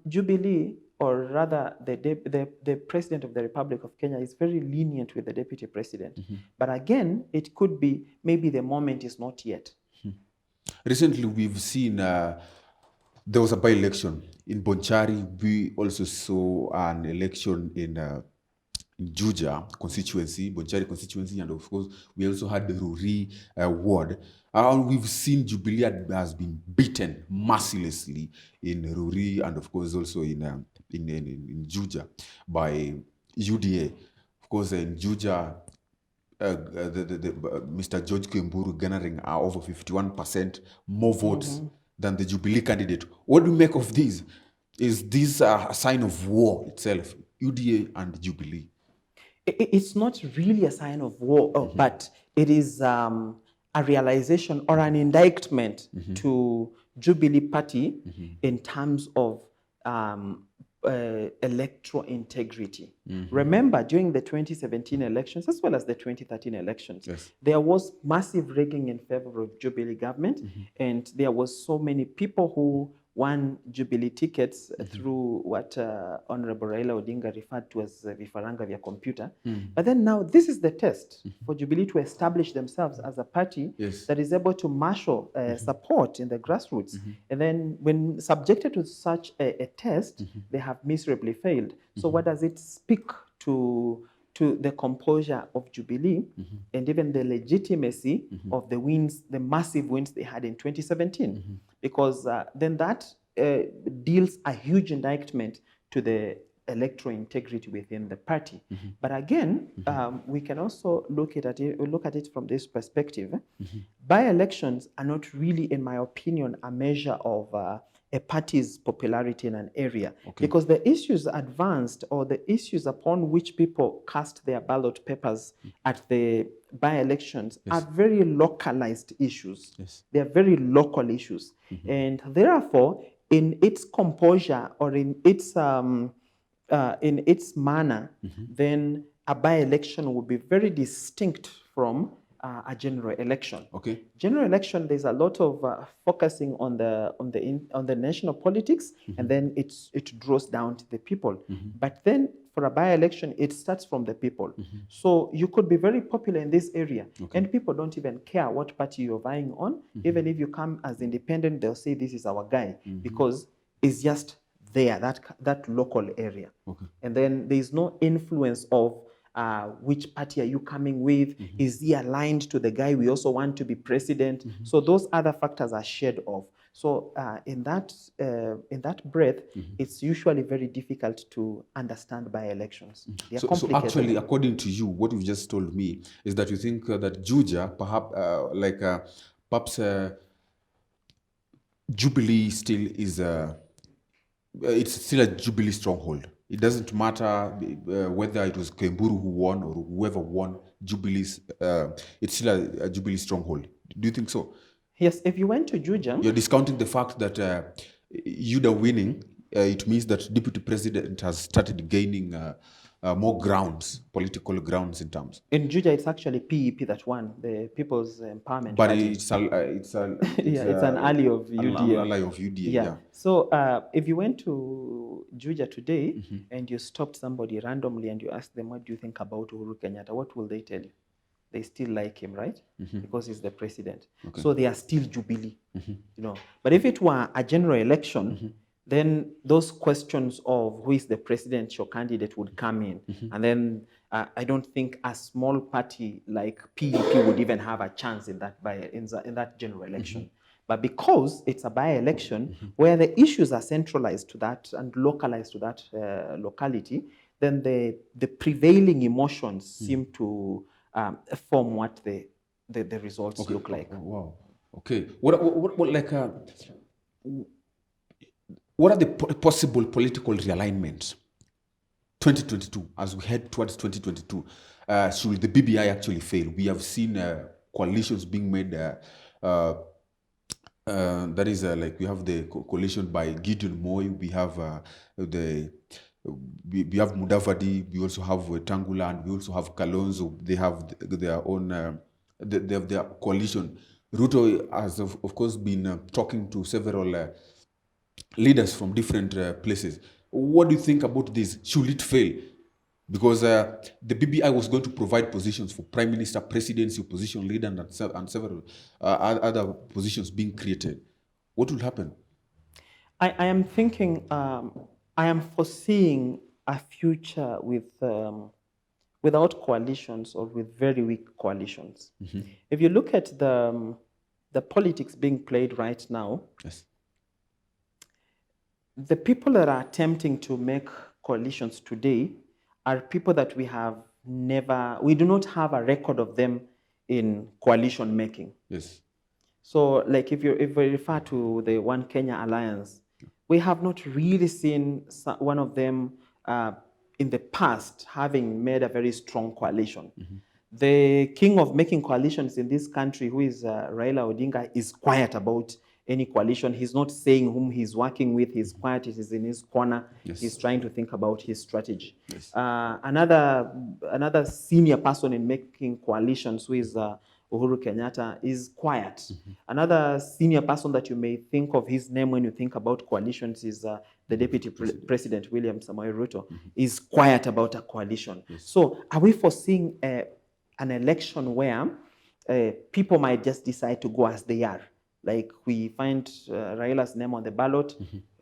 Jubilee, or rather the President of the Republic of Kenya, is very lenient with the Deputy President. But again, it could be maybe the moment is not yet. Recently, we've seen there was a by-election in Bonchari. We also saw an election in Juja constituency, Bonchari constituency, and of course, we also had the Ruri ward. We've seen Jubilee has been beaten mercilessly in Ruri and of course also in Juja by UDA. Of course, in Juja, Mr. George Kemburu garnering over 51% more votes than the Jubilee candidate. What do you make of this? Is this a sign of war itself, UDA and Jubilee? It's not really a sign of war, but it is a a realization or an indictment to Jubilee Party in terms of electoral integrity. Remember, during the 2017 elections, as well as the 2013 elections, there was massive rigging in favor of Jubilee government, and there was so many people who won Jubilee tickets through what Honorable Raila Odinga referred to as vifaranga vya computer. But then now this is the test for Jubilee to establish themselves as a party that is able to marshal support in the grassroots. And then when subjected to such a test, they have miserably failed. So what does it speak to the composure of Jubilee and even the legitimacy of the wins, the massive wins they had in 2017? Because then that deals a huge indictment to the electoral integrity within the party. But again, we can also look at it from this perspective. By-elections are not really, in my opinion, a measure of a party's popularity in an area, because the issues advanced or the issues upon which people cast their ballot papers at the by-elections are very localized issues. They are very local issues. And therefore, in its composure or in its manner, then a by-election would be very distinct from a general election. General election, there's a lot of focusing on the national politics, and then it draws down to the people. But then for a by-election, it starts from the people. So you could be very popular in this area, and people don't even care what party you're vying on. Even if you come as independent, they'll say this is our guy, because it's just there, that local area. And then there's no influence of which party are you coming with? Is he aligned to the guy we also want to be president? So those other factors are shed off. So in that breath, it's usually very difficult to understand by-elections. So actually, according to you, what you've just told me is that you think that Juja, perhaps Jubilee still is it's still a Jubilee stronghold. It doesn't matter whether it was Kemburu who won or whoever won, Jubilee's, it's still a Jubilee stronghold. Do you think so? Yes, if you went to Juja... You're discounting the fact that UDA winning, it means that Deputy President has started gaining more grounds, political grounds in terms. In Juja, it's actually PEP that won, the People's Empowerment But Party. it's an ally of UDA. An ally of UDA, yeah. So if you went to Juja today and you stopped somebody randomly and you asked them, what do you think about Uhuru Kenyatta? What will they tell you? They still like him, right? Because he's the president. So they are still Jubilee, you know. But if it were a general election, then those questions of who is the presidential candidate would come in. And then I don't think a small party like PEP would even have a chance in that general election. But because it's a by-election where the issues are centralized to that and localized to that locality, then the prevailing emotions seem to form what the results look like. Wow. Okay. What are the possible political realignments? 2022, as we head towards 2022, should the BBI actually fail? We have seen coalitions being made. That is like we have the coalition by Gideon Moi. We have we have Mudavadi. We also have Tangula, and we also have Kalonzo. They have their own. They have their coalition. Ruto has of course been talking to several leaders from different places. What do you think about this? Should it fail? Because the BBI was going to provide positions for prime minister, presidency, opposition leader, and several other positions being created. What will happen? I am thinking, I am foreseeing a future with without coalitions or with very weak coalitions. If you look at the politics being played right now, the people that are attempting to make coalitions today are people that we do not have a record of them in coalition making. So like if we refer to the One Kenya Alliance, we have not really seen one of them in the past having made a very strong coalition. The king of making coalitions in this country, who is Raila Odinga, is quiet about any coalition. He's not saying whom he's working with. He's quiet. He's in his corner. Yes. He's trying to think about his strategy. Yes. Another senior person in making coalitions, who is Uhuru Kenyatta, is quiet. Another senior person that you may think of his name when you think about coalitions is the Deputy President William Samoei Ruto, is quiet about a coalition. Yes. So are we foreseeing an election where people might just decide to go as they are? Like we find Raila's name on the ballot,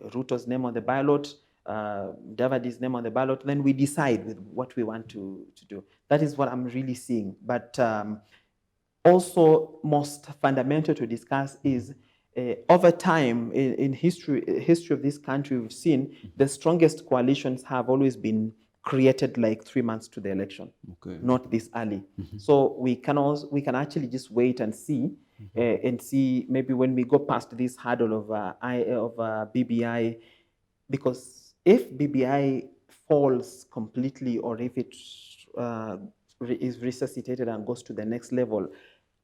Ruto's name on the ballot, Davadi's name on the ballot, then we decide with what we want to do. That is what I'm really seeing. But also most fundamental to discuss is over time in history of this country, we've seen the strongest coalitions have always been created like 3 months to the election, not this early. So we can actually just wait and see maybe when we go past this hurdle of BBI, because if BBI falls completely, or if it is resuscitated and goes to the next level,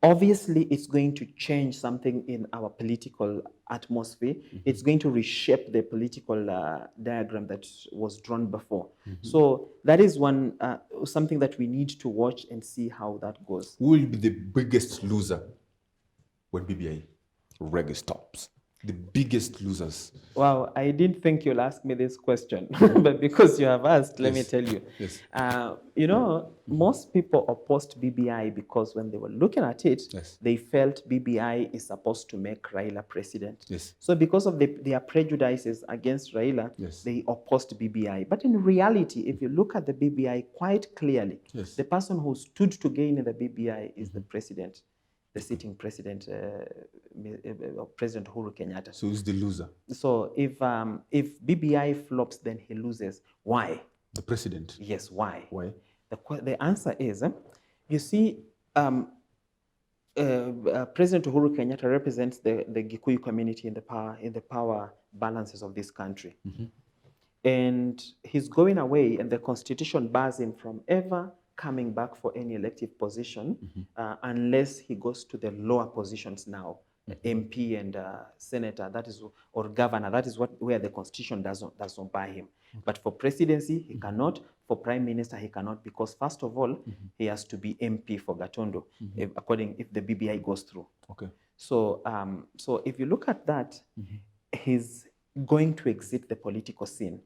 obviously it's going to change something in our political atmosphere. It's going to reshape the political diagram that was drawn before. So that is something that we need to watch and see how that goes. Who will be the biggest loser when BBI Reggae stops? The biggest losers. Wow, I didn't think you'll ask me this question, but because you have asked, let me tell you. Yes. Most people opposed BBI because when they were looking at it, they felt BBI is supposed to make Raila president. Yes. So because of their prejudices against Raila, they opposed BBI. But in reality, if you look at the BBI quite clearly, the person who stood to gain in the BBI is the president. The sitting president, President Uhuru Kenyatta. So who's the loser? So if BBI flops, then he loses. Why? The president. Yes, why? Why? The answer is, you see, President Uhuru Kenyatta represents the Gikuyu community in the power balances of this country. And he's going away, and the constitution bars him from ever coming back for any elective position unless he goes to the lower positions now, MP and senator, that is, or governor. That is where the constitution doesn't bar him. But for presidency, he cannot. For prime minister, he cannot, because first of all, he has to be MP for Gatondo, if the BBI goes through. Okay. So, so if you look at that, he's going to exit the political scene.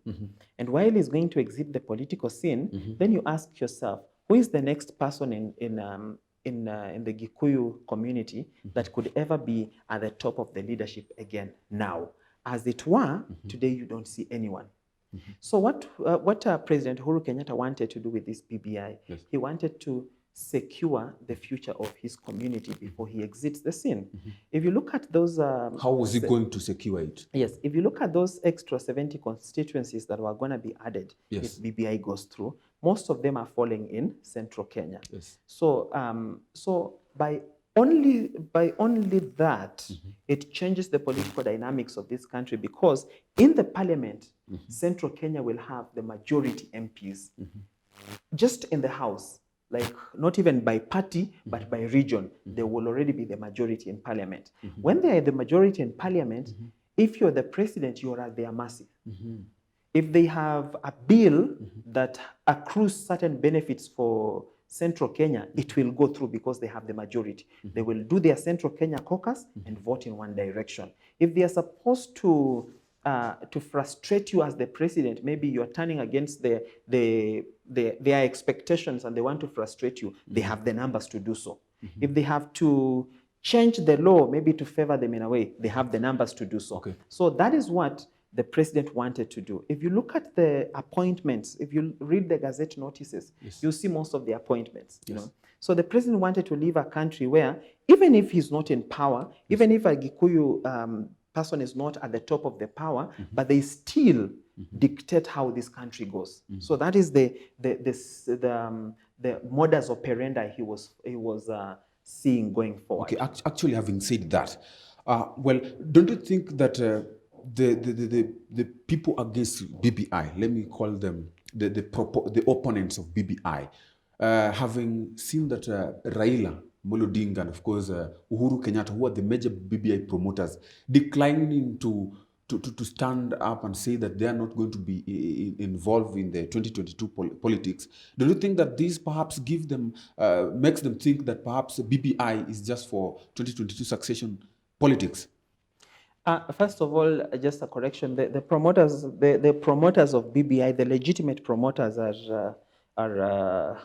And while he's going to exit the political scene, then you ask yourself, who is the next person in the Gikuyu community that could ever be at the top of the leadership again now? As it were, today you don't see anyone. So what President Uhuru Kenyatta wanted to do with this BBI, he wanted to secure the future of his community before he exits the scene. If you look at those... How was he going to secure it? Yes, if you look at those extra 70 constituencies that were going to be added if BBI goes through, most of them are falling in central Kenya. So, so by only that, it changes the political dynamics of this country, because in the parliament, central Kenya will have the majority MPs. Just in the house, like not even by party, but by region, they will already be the majority in parliament. When they are the majority in parliament, if you're the president, you're at their mercy. If they have a bill that accrues certain benefits for Central Kenya, it will go through because they have the majority. They will do their Central Kenya caucus and vote in one direction. If they are supposed to frustrate you as the president, maybe you're turning against their expectations and they want to frustrate you, they have the numbers to do so. If they have to change the law, maybe to favor them in a way, they have the numbers to do so. So that is what the president wanted to do. If you look at the appointments, if you read the Gazette notices, you see most of the appointments. You know? So the president wanted to leave a country where, even if he's not in power, even if a Gikuyu person is not at the top of the power, but they still dictate how this country goes. So that is the modus operandi he was seeing going forward. Okay, actually, having said that, well, don't you think that the people against BBI, let me call them the opponents of BBI, having seen that Raila, Molo Odinga, and of course Uhuru Kenyatta, who are the major BBI promoters, declining to stand up and say that they are not going to be involved in the 2022 politics, do you think that this perhaps makes them think that perhaps BBI is just for 2022 succession politics? First of all, just a correction: the promoters of BBI, the legitimate promoters, are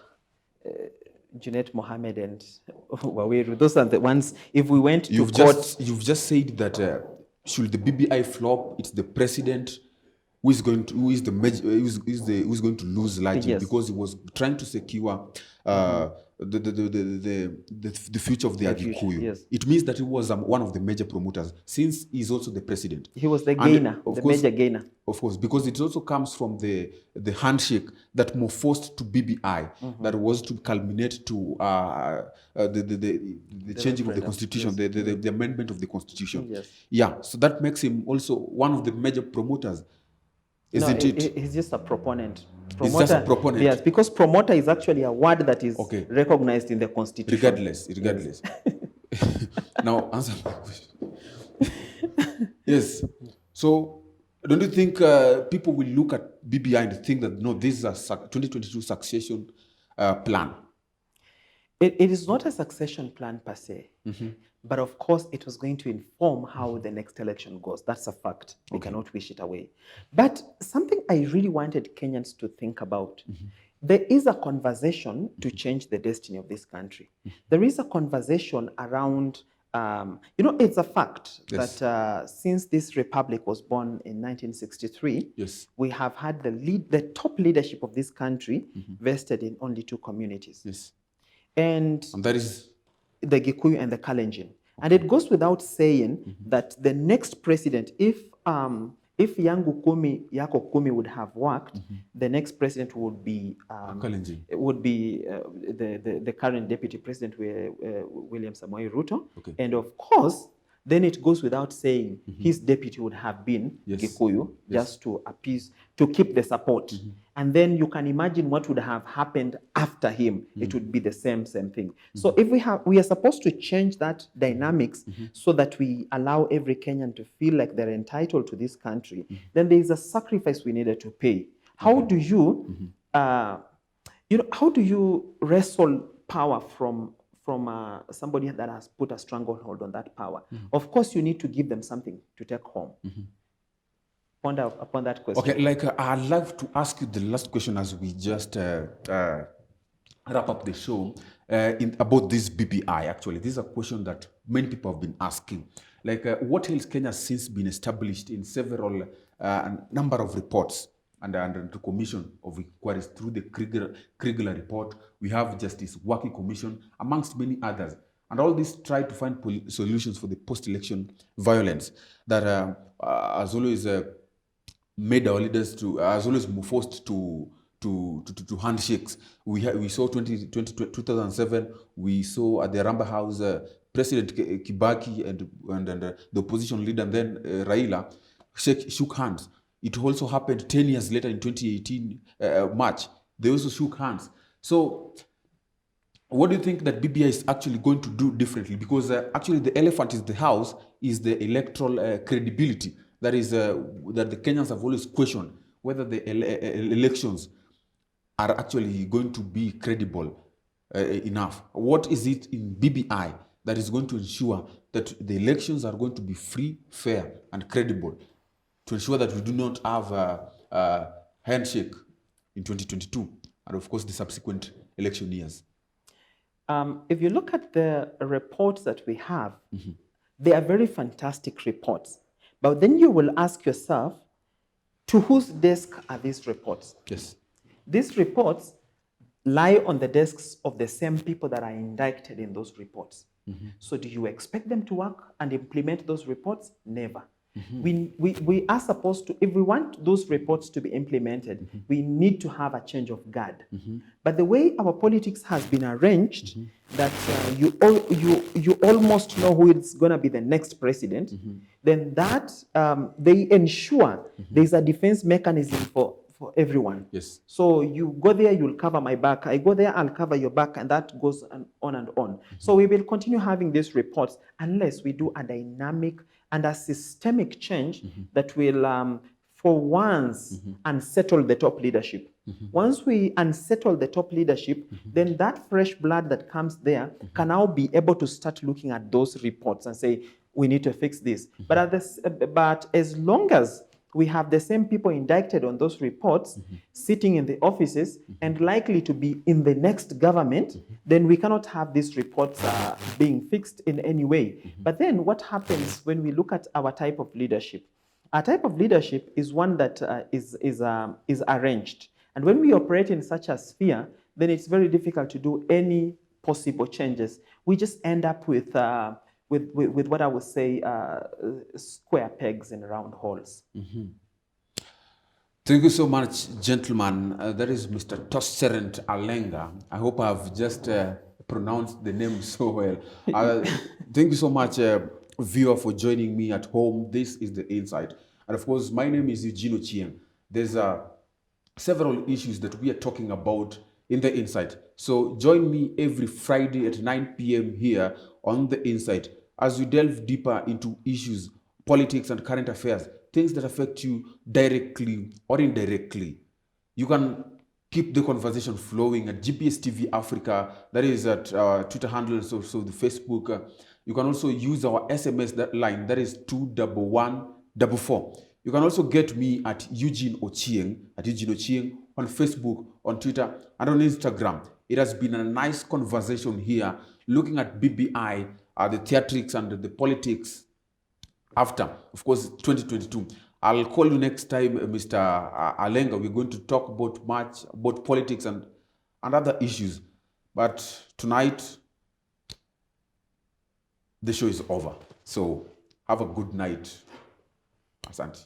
Junet Mohammed and Waweru. Those are the ones. If we went to court, you've just said that should the BBI flop, it's the president who is going to who's going to lose largely, yes, because he was trying to secure the future of the Agikuyu. Yes. It means that he was one of the major promoters, since he's also the president. He was the gainer, major gainer. Of course, because it also comes from the handshake that morphosed to BBI, that was to culminate to the changing of the constitution, yes, the amendment of the constitution. Yes. Yeah, so that makes him also one of the major promoters. Isn't it? He's just a proponent. He's just a proponent. Yes, because promoter is actually a word that is recognized in the constitution. Regardless. Yes. Now, answer my question. Yes. So, don't you think people will look at BBI and think that, no, this is a 2022 succession plan? It is not a succession plan per se. But of course, it was going to inform how the next election goes. That's a fact. We cannot wish it away. But something I really wanted Kenyans to think about, there is a conversation to change the destiny of this country. There is a conversation around, it's a fact that since this republic was born in 1963, we have had the top leadership of this country vested in only two communities. And that is the Gikuyu and the Kalenjin. And it goes without saying that the next president, if Yangu Kumi, Yako Kumi would have worked, the next president would be the current deputy president, William Samoei Ruto. And of course, then it goes without saying his deputy would have been Gikuyu, just to appease, to keep the support. And then you can imagine what would have happened after him. It would be the same thing. So if we are supposed to change that dynamics so that we allow every Kenyan to feel like they're entitled to this country, then there is a sacrifice we needed to pay. How do you, how do you wrestle power from somebody that has put a stranglehold on that power? Of course, you need to give them something to take home. Ponder upon that question. Okay, I'd like to ask you the last question as we just wrap up the show about this BBI. Actually, this is a question that many people have been asking. What else Kenya has since been established in several number of reports and the commission of inquiries through the Kriegler report. We have Justice Working Commission, amongst many others. And all this try to find solutions for the post-election violence that has always made our leaders has always been forced to handshakes. We saw 2007, we saw at the Ramba House, President Kibaki and the opposition leader, and then Raila shook hands. It also happened 10 years later in 2018 March. They also shook hands. So what do you think that BBI is actually going to do differently? Because actually the elephant in the house is the electoral credibility. That is that the Kenyans have always questioned whether the elections are actually going to be credible enough. What is it in BBI that is going to ensure that the elections are going to be free, fair, and credible, to ensure that we do not have a handshake in 2022 and of course the subsequent election years? If you look at the reports that we have, they are very fantastic reports. But then you will ask yourself, to whose desk are these reports? Yes. These reports lie on the desks of the same people that are indicted in those reports. So do you expect them to work and implement those reports? Never. We are supposed to, if we want those reports to be implemented, we need to have a change of guard. But the way our politics has been arranged, that you almost know who is going to be the next president, then that they ensure there is a defense mechanism for everyone. Yes. So you go there, you'll cover my back. I go there, I'll cover your back, and that goes on and on. So we will continue having these reports unless we do a dynamic and a systemic change that will, for once, unsettle the top leadership. Once we unsettle the top leadership, then that fresh blood that comes there can now be able to start looking at those reports and say, we need to fix this. But as long as we have the same people indicted on those reports sitting in the offices and likely to be in the next government, then we cannot have these reports being fixed in any way. But then what happens when we look at our type of leadership? Our type of leadership is one that is arranged. And when we operate in such a sphere, then it's very difficult to do any possible changes. We just end up with what I would say square pegs in round holes. Thank you so much, gentlemen. That is Mr. Tosserent Alenga. I hope I've just pronounced the name so well. Thank you so much, viewer, for joining me at home. This is The Insight. And of course, my name is Eugyne Ochieng. There's several issues that we are talking about in The Insight. So join me every Friday at 9 p.m. here on The Insight as we delve deeper into issues, politics, and current affairs, things that affect you directly or indirectly. You can keep the conversation flowing at GBS TV Africa, that is at Twitter handles, also the Facebook. You can also use our SMS line, that is 21144. You can also get me at Eugyne Ochieng, on Facebook, on Twitter, and on Instagram. It has been a nice conversation here, looking at BBI, the theatrics and the politics after, of course, 2022. I'll call you next time, Mr. Alenga. We're going to talk about politics and other issues. But tonight, the show is over. So have a good night. Asante.